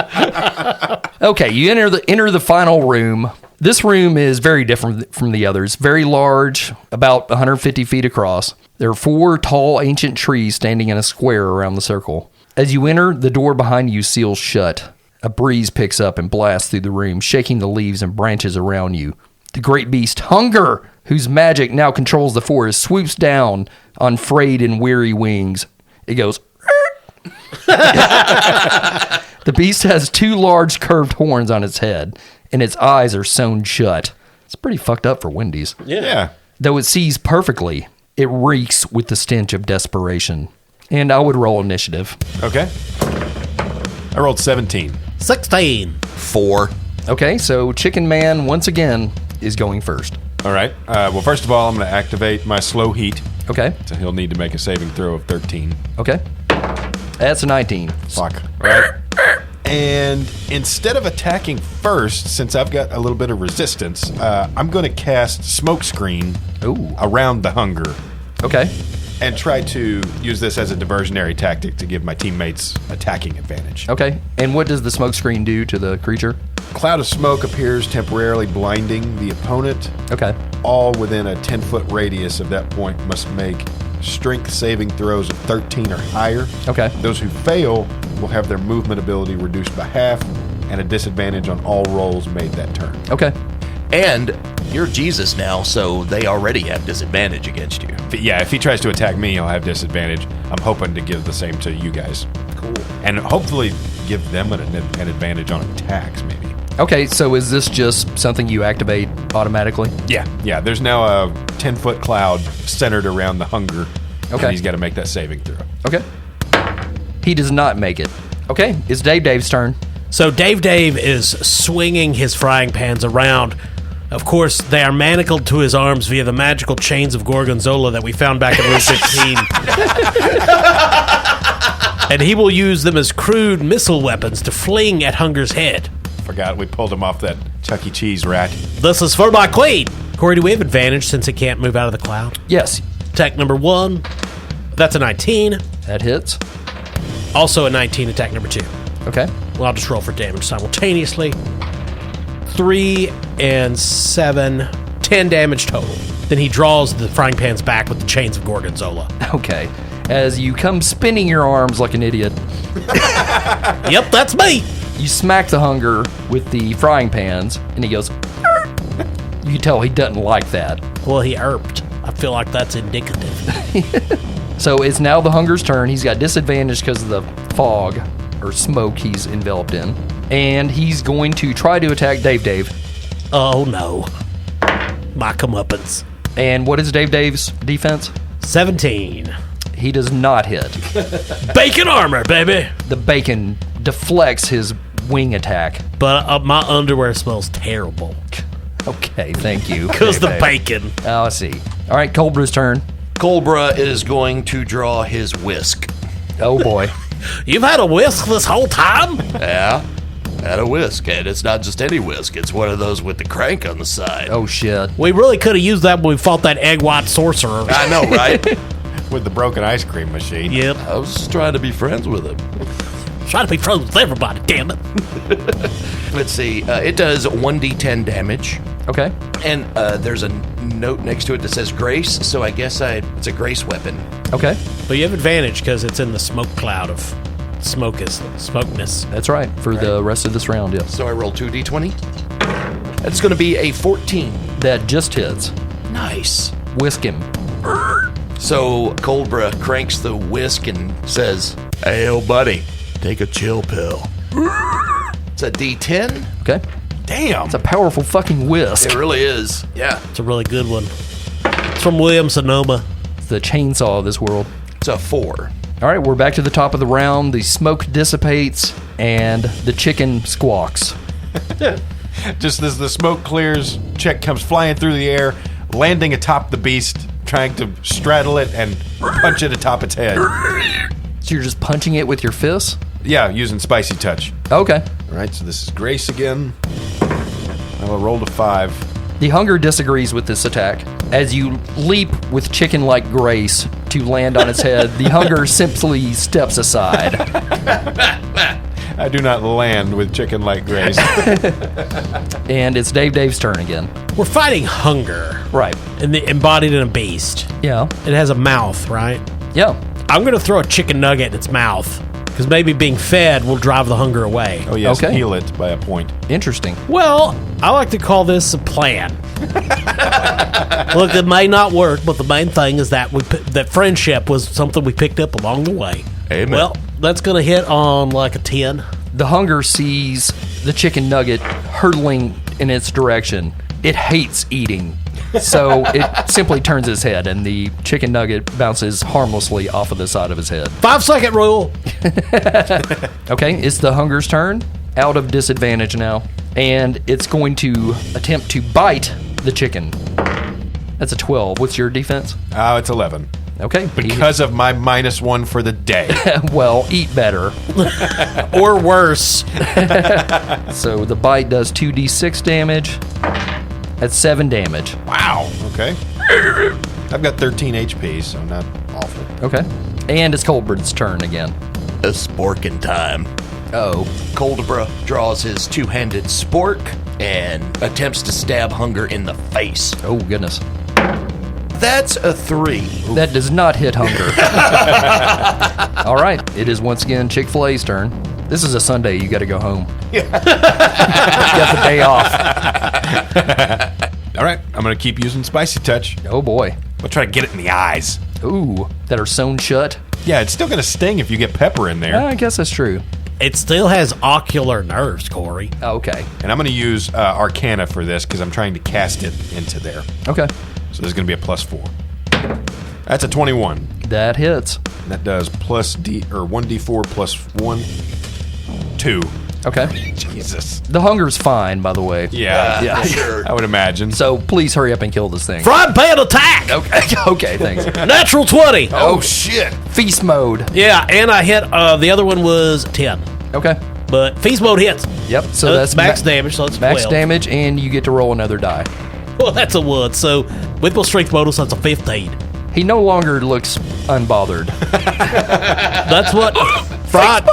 B: Okay, you enter the final room. This room is very different from the others. Very large, about 150 feet across. There are 4 tall ancient trees standing in a square around the circle. As you enter, the door behind you seals shut. A breeze picks up and blasts through the room, shaking the leaves and branches around you. The great beast, Hunger, whose magic now controls the forest, swoops down on frayed and weary wings. It goes... The beast has 2 large curved horns on its head, and its eyes are sewn shut. It's pretty fucked up for Wendy's.
C: Yeah.
B: Though it sees perfectly, it reeks with the stench of desperation. And I would roll initiative.
C: Okay. I rolled 17.
D: 16.
E: 4.
B: Okay, so Chicken Man, once again, is going first.
C: All right. Well, first of all, I'm going to activate my slow heat.
B: Okay,
C: So he'll need to make a saving throw of 13.
B: okay. That's a 19.
C: Fuck. Right. And instead of attacking first, since I've got a little bit of resistance, I'm going to cast Smokescreen
B: Ooh.
C: around the Hunger
B: Okay,
C: and try to use this as a diversionary tactic to give my teammates attacking advantage.
B: okay. And what does the smoke screen do to the creature?
C: Cloud of smoke appears, temporarily blinding the opponent.
B: Okay,
C: All within a 10-foot radius of that point must make strength saving throws of 13 or higher.
B: okay.
C: Those who fail will have their movement ability reduced by half and a disadvantage on all rolls made that turn.
B: Okay,
E: And you're Jesus now, so they already have disadvantage against you.
C: If he tries to attack me, he'll have disadvantage. I'm hoping to give the same to you guys. Cool. And hopefully give them an advantage on attacks, maybe.
B: okay. So is this just something you activate automatically?
C: Yeah. There's now a 10-foot cloud centered around the Hunger.
B: Okay.
C: And he's got to make that saving throw.
B: Okay. He does not make it. Okay, it's Dave's turn.
D: So Dave is swinging his frying pans around. Of course, they are manacled to his arms via the magical chains of Gorgonzola that we found back in Route 15. And he will use them as crude missile weapons to fling at Hunger's head.
C: Forgot we pulled him off that Chuck E. Cheese rat.
D: This is for my queen. Corey, do we have advantage since it can't move out of the cloud?
B: Yes,
D: Attack number 1. That's a 19.
B: that hits.
D: Also a 19, attack number 2.
B: Okay,
D: Well, I'll just roll for damage simultaneously. 3 and 7, 10 damage total. Then he draws the frying pans back with the chains of Gorgonzola.
B: okay. As you come spinning your arms like an idiot,
D: Yep, that's me.
B: you smack the Hunger with the frying pans, and he goes... "Arr!" You can tell he doesn't like that.
D: Well, he erped. I feel like that's indicative.
B: So it's now the Hunger's turn. He's got disadvantage because of the fog or smoke he's enveloped in. And he's going to try to attack Dave.
D: Oh, no. My comeuppance.
B: And what is Dave's defense?
D: 17.
B: He does not hit.
D: Bacon armor, baby.
B: The bacon deflects his wing attack.
D: But my underwear smells terrible.
B: Okay, thank you.
D: Because the
B: Dave.
D: bacon.
B: Oh, I see. All right, Cobra's turn.
E: Cobra is going to draw his whisk.
B: Oh, boy.
D: You've had a whisk this whole time?
E: Yeah, had a whisk. And it's not just any whisk. It's one of those with the crank on the side.
B: Oh, shit.
D: We really could have used that when we fought that egg white sorcerer.
E: I know, right?
C: With the broken ice cream machine.
D: Yep.
E: I was just trying to be friends with him.
D: Trying to be friends with everybody, damn it.
E: Let's see. It does 1d10 damage.
B: Okay.
E: And there's a note next to it that says grace, so I guess it's a grace weapon.
B: Okay.
D: But you have advantage because it's in the smoke cloud of smokeness.
B: That's right. For the rest of this round, yes.
E: So I roll 2d20. That's going to be a 14.
B: That just hits.
E: Nice.
B: Whisk him.
E: So Cobra cranks the whisk and says, "Hey, old buddy, take a chill pill." It's a d10.
B: Okay.
C: Damn.
B: It's a powerful fucking whisk.
E: It really is. Yeah.
D: It's a really good one. It's from Williams Sonoma.
B: It's the chainsaw of this world.
E: It's a 4.
B: All right, we're back to the top of the round. The smoke dissipates, and the chicken squawks.
C: Just as the smoke clears, Chick comes flying through the air, landing atop the beast, trying to straddle it and punch it atop its head.
B: So you're just punching it with your fists?
C: Yeah, using Spicy Touch.
B: Okay.
C: All right, so this is Grace again. I will roll to 5.
B: The hunger disagrees with this attack. As you leap with chicken-like grace to land on its head, the hunger simply steps aside.
C: I do not land with chicken-like grace.
B: And it's Dave's turn again.
D: We're fighting hunger.
B: Right.
D: And embodied in a beast.
B: Yeah.
D: It has a mouth, right?
B: Yeah.
D: I'm going to throw a chicken nugget in its mouth. Because maybe being fed will drive the hunger away.
C: Oh, yes,
B: Okay.
C: heal it by a point.
B: Interesting.
D: Well, I like to call this a plan. Look, it may not work, but the main thing is that that friendship was something we picked up along the way.
E: Amen.
D: Well, that's going to hit on like a 10.
B: The hunger sees the chicken nugget hurtling in its direction. It hates eating. So it simply turns its head, and the chicken nugget bounces harmlessly off of the side of his head.
D: 5-second rule.
B: Okay, it's the hunger's turn. Out of disadvantage now. And it's going to attempt to bite the chicken. That's a 12. What's your defense?
C: Oh, it's 11.
B: Okay.
C: Because of my -1 for the day.
B: Well, eat better.
D: Or worse.
B: So the bite does 2d6 damage. That's 7 damage.
C: Wow. Okay. I've got 13 HP, so not awful.
B: Okay. And it's Colbert's turn again.
E: A sporking time.
B: Oh.
E: Coldebra draws his two-handed spork and attempts to stab Hunger in the face.
B: Oh, goodness.
E: That's a 3.
B: That does not hit hunger. All right. It is once again Chick-fil-A's turn. This is a Sunday. You got to go home. You got the day off.
C: All right, I'm going to keep using Spicy Touch.
B: Oh, boy.
C: I'll try to get it in the eyes.
B: Ooh, that are sewn shut.
C: Yeah, it's still going to sting if you get pepper in there.
B: I guess that's true.
D: It still has ocular nerves, Corey.
B: Oh, okay.
C: And I'm going to use Arcana for this because I'm trying to cast it into there.
B: Okay.
C: So there's going to be a +4. That's a 21.
B: That hits.
C: That does 1d4 plus 1, 2.
B: Okay.
C: Jesus.
B: The hunger's fine, by the way.
C: Yeah,
E: Sure.
C: I would imagine.
B: So please hurry up and kill this thing.
D: Frying pan attack!
B: Okay, okay, thanks.
D: Natural 20.
C: Oh, shit.
B: Feast mode.
D: Yeah, and I hit, the other one was 10.
B: Okay.
D: But feast mode hits.
B: Yep. So that's
D: max damage, so it's
B: max
D: 12.
B: damage, and you get to roll another die.
D: Well, that's a 1. So with my strength bonus, that's a 15.
B: He no longer looks unbothered.
D: That's what fried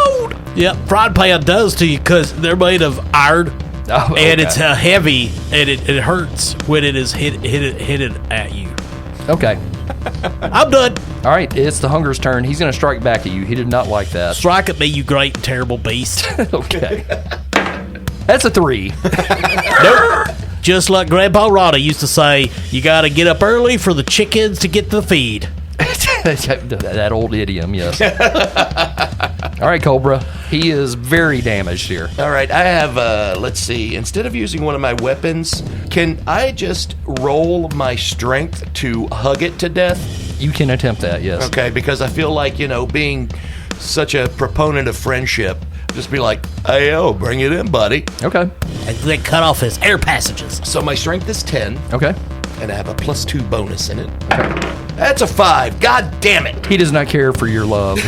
D: pan does to you because they're made of iron,
B: Oh,
D: and
B: okay.
D: it's heavy, and it hurts when it is hit at you.
B: Okay.
D: I'm done.
B: All right. It's the hunger's turn. He's going to strike back at you. He did not like that.
D: Strike at me, you great and terrible beast.
B: Okay. That's a 3.
D: Nope. Just like Grandpa Roddy used to say, you got to get up early for the chickens to get the feed.
B: That old idiom, yes. All right, Cobra. He is very damaged here.
E: All right, I have, let's see, instead of using one of my weapons, can I just roll my strength to hug it to death?
B: You can attempt that, yes.
E: Okay, because I feel like, being such a proponent of friendship, just be like, hey, yo, bring it in, buddy.
B: Okay.
D: And they cut off his air passages.
E: So my strength is 10,
B: Okay.
E: and I have a +2 bonus in it. That's a 5. God damn it.
B: He does not care for your love.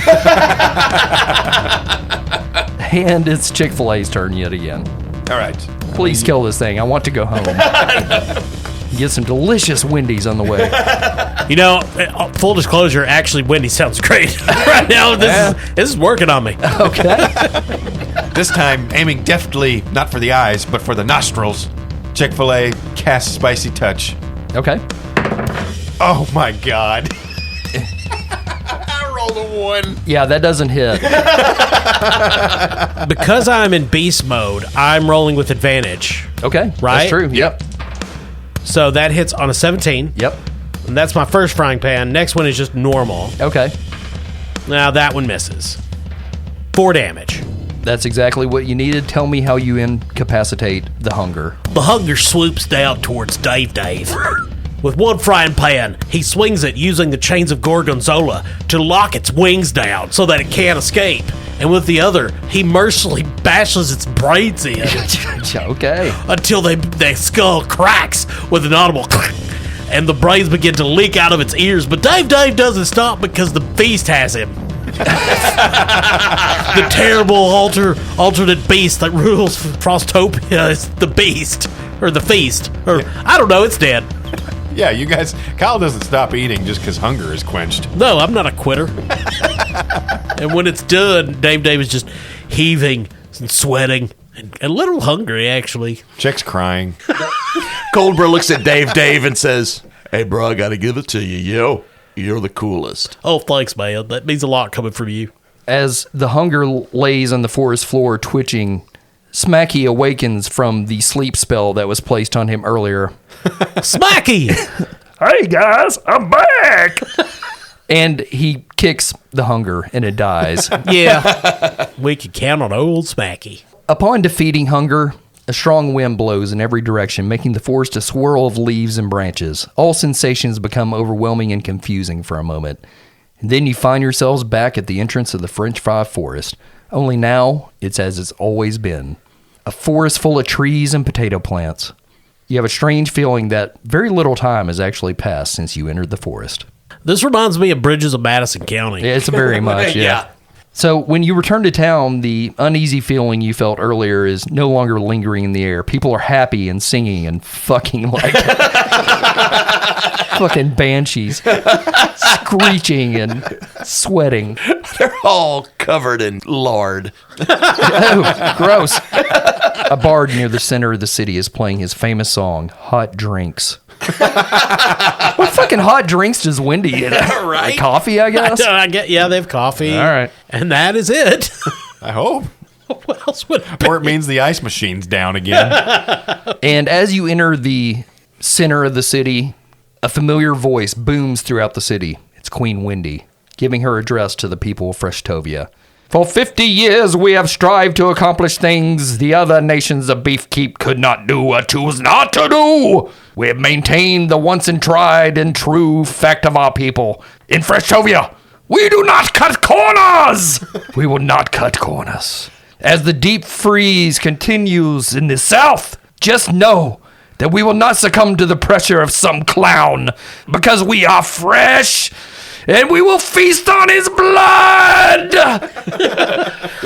B: And it's Chick-fil-A's turn yet again.
C: All right.
B: Please kill this thing. I want to go home. Get some delicious Wendy's on the way.
D: Full disclosure, actually, Wendy sounds great right now. This is working on me.
B: Okay.
C: This time, aiming deftly, not for the eyes, but for the nostrils, Chick-fil-A casts Spicy Touch.
B: Okay.
C: Oh, my God. I rolled a 1.
B: Yeah, that doesn't hit.
D: Because I'm in beast mode, I'm rolling with advantage.
B: Okay.
D: Right?
B: That's true. Yep.
D: So that hits on a 17.
B: Yep.
D: And that's my first frying pan. Next one is just normal.
B: Okay.
D: Now that one misses. 4 damage.
B: That's exactly what you needed. Tell me how you incapacitate the hunger.
D: The hunger swoops down towards Dave. With one frying pan, he swings it using the chains of Gorgonzola to lock its wings down so that it can't escape. And with the other, he mercilessly bashes its brains in
B: Okay.
D: until the skull cracks with an audible and the brains begin to leak out of its ears. But Dave doesn't stop because the beast has him. The terrible alternate beast that rules Frostopia is the beast. Or the feast. Or, I don't know, it's dead.
C: Yeah, you guys, Kyle doesn't stop eating just because hunger is quenched.
D: No, I'm not a quitter. And when it's done, Dave is just heaving and sweating and a little hungry, actually.
C: Chick's crying.
E: Coldbra looks at Dave and says, "Hey, bro, I got to give it to you. Yo, you're the coolest."
D: Oh, thanks, man. That means a lot coming from you.
B: As the hunger lays on the forest floor twitching, Smacky awakens from the sleep spell that was placed on him earlier.
D: Smacky!
B: Hey guys, I'm back! And he kicks the hunger and it dies.
D: Yeah. We can count on old Smacky.
B: Upon defeating hunger, a strong wind blows in every direction, making the forest a swirl of leaves and branches. All sensations become overwhelming and confusing for a moment. And then you find yourselves back at the entrance of the French Fry Forest. Only now, it's as it's always been. A forest full of trees and potato plants. You have a strange feeling that very little time has actually passed since you entered the forest.
D: This reminds me of Bridges of Madison County.
B: It's very much, yeah. So when you return to town, the uneasy feeling you felt earlier is no longer lingering in the air. People are happy and singing and fucking like fucking banshees, screeching and sweating.
E: They're all covered in lard.
B: Oh, gross. A bard near the center of the city is playing his famous song, Hot Drinks. What fucking hot drinks does Wendy get?
E: Right?
B: Like coffee, I guess?
D: Yeah, they have coffee.
B: All right.
D: And that is it.
C: I hope.
D: What else would it be?
C: Or it means the ice machine's down again.
B: And as you enter the center of the city, a familiar voice booms throughout the city. It's Queen Wendy, giving her address to the people of Freshtovia. For 50 years we have strived to accomplish things the other nations of Beefkeep could not do or choose not to do. We have maintained the once and tried and true fact of our people. In Freshtovia, we do not cut corners. We will not cut corners. As the deep freeze continues in the south, just know that we will not succumb to the pressure of some clown because we are fresh. And we will feast on his blood!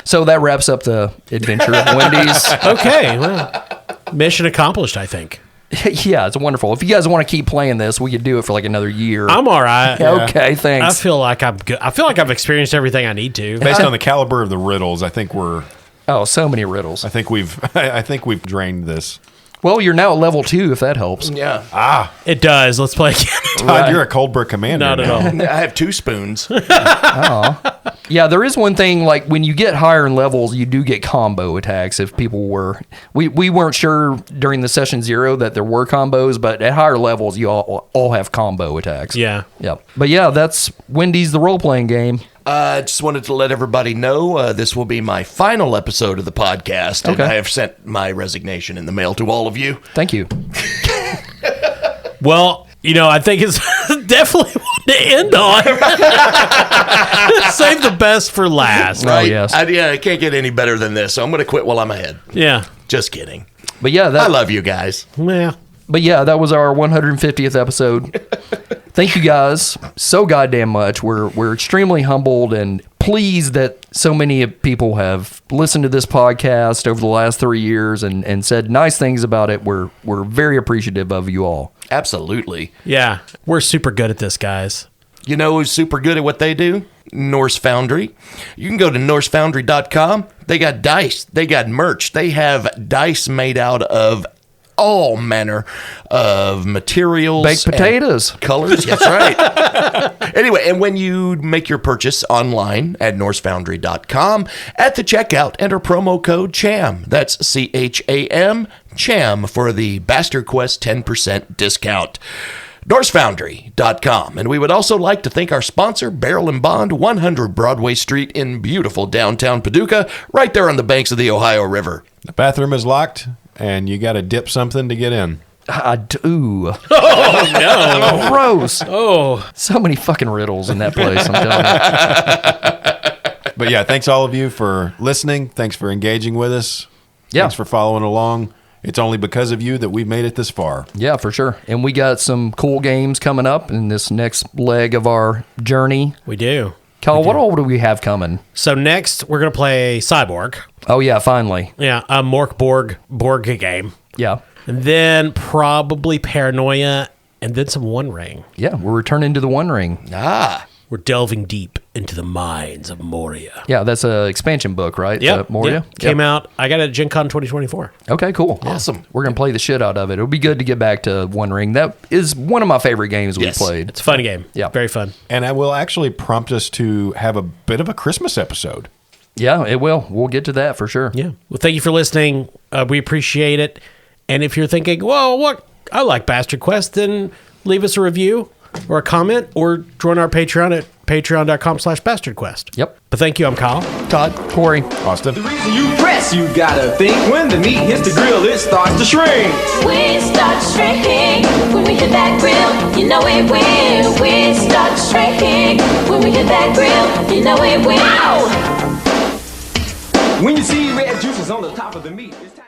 B: So that wraps up the adventure of Wendy's.
D: Okay, well, mission accomplished, I think.
B: Yeah, it's wonderful. If you guys want to keep playing this, we could do it for like another year.
D: I'm all right.
B: Okay,
D: I
B: thanks.
D: feel like I'm good. I feel like I've experienced everything I need to.
C: Based on the caliber of the riddles, I think
B: So many riddles.
C: we've drained this.
B: Well, you're now at level 2, if that helps.
E: Yeah.
D: It does. Let's play again.
C: Todd, you're a Coldbra commander.
D: Not at
C: now.
D: all.
E: I have 2 spoons.
B: Yeah, there is one thing, like when you get higher in levels, you do get combo attacks. If people were... We weren't sure during the session 0 that there were combos, but at higher levels, you all have combo attacks.
D: Yeah.
B: Yep. But yeah, that's Wendy's the role-playing game.
E: I just wanted to let everybody know this will be my final episode of the podcast. And
B: Okay.
E: I have sent my resignation in the mail to all of you.
B: Thank you.
D: Well, I think it's definitely one to end on. Save the best for last.
B: Oh, yes.
E: I can't get any better than this, so I'm going to quit while I'm ahead.
D: Yeah.
E: Just kidding.
B: But yeah,
E: I love you guys.
D: Yeah.
B: But yeah, that was our 150th episode. Thank you guys so goddamn much. We're extremely humbled and pleased that so many people have listened to this podcast over the last 3 years and said nice things about it. We're very appreciative of you all.
E: Absolutely.
D: Yeah. We're super good at this, guys.
E: You know who's super good at what they do? Norse Foundry. You can go to norsefoundry.com. They got dice. They got merch. They have dice made out of all manner of materials.
B: Baked potatoes.
E: Colors. That's right. Anyway, and when you make your purchase online at norsefoundry.com, at the checkout, enter promo code CHAM. That's CHAM, CHAM, for the Bastard Quest 10% discount. NorseFoundry.com. And we would also like to thank our sponsor, Barrel & Bond, 100 Broadway Street in beautiful downtown Paducah, right there on the banks of the Ohio River.
C: The bathroom is locked, and you got to dip something to get in.
B: I do.
D: Oh, no.
B: Gross.
D: Oh.
B: So many fucking riddles in that place, I'm telling you.
C: But yeah, thanks all of you for listening. Thanks for engaging with us.
B: Yeah.
C: Thanks for following along. It's only because of you that we've made it this far.
B: Yeah, for sure. And we got some cool games coming up in this next leg of our journey.
D: We do.
B: Kyle, what all do we have coming?
D: So next, we're going to play Cyborg.
B: Oh, yeah, finally.
D: Yeah, a Mork Borg game.
B: Yeah.
D: And then probably Paranoia, and then some One Ring.
B: Yeah, we're returning to the One Ring.
D: We're delving deep into the mines of Moria.
B: Yeah, that's a expansion book, right?
D: Yep.
B: Moria?
D: Yep. Came out. I got it at Gen Con 2024.
B: Okay, cool.
E: Awesome.
B: We're going to play the shit out of it. It'll be good to get back to One Ring. That is one of my favorite games we've played.
D: It's a fun game.
B: Yeah.
D: Very fun.
C: And it will actually prompt us to have a bit of a Christmas episode.
B: Yeah, it will. We'll get to that for sure.
D: Yeah. Well, thank you for listening. We appreciate it. And if you're thinking, well, what? I like Bastard Quest, then leave us a review or a comment or join our Patreon at patreon.com/bastardquest.
B: Yep.
D: But thank you. I'm Kyle.
B: Todd, Corey.
C: Austin?
A: The reason you press, you gotta think. When the meat hits the grill, it starts to shrink.
F: We start shrinking when we hit that grill. You know it will. We start shrinking when we hit that grill. You know it will.
A: When you see red juices on the top of the meat, it's time.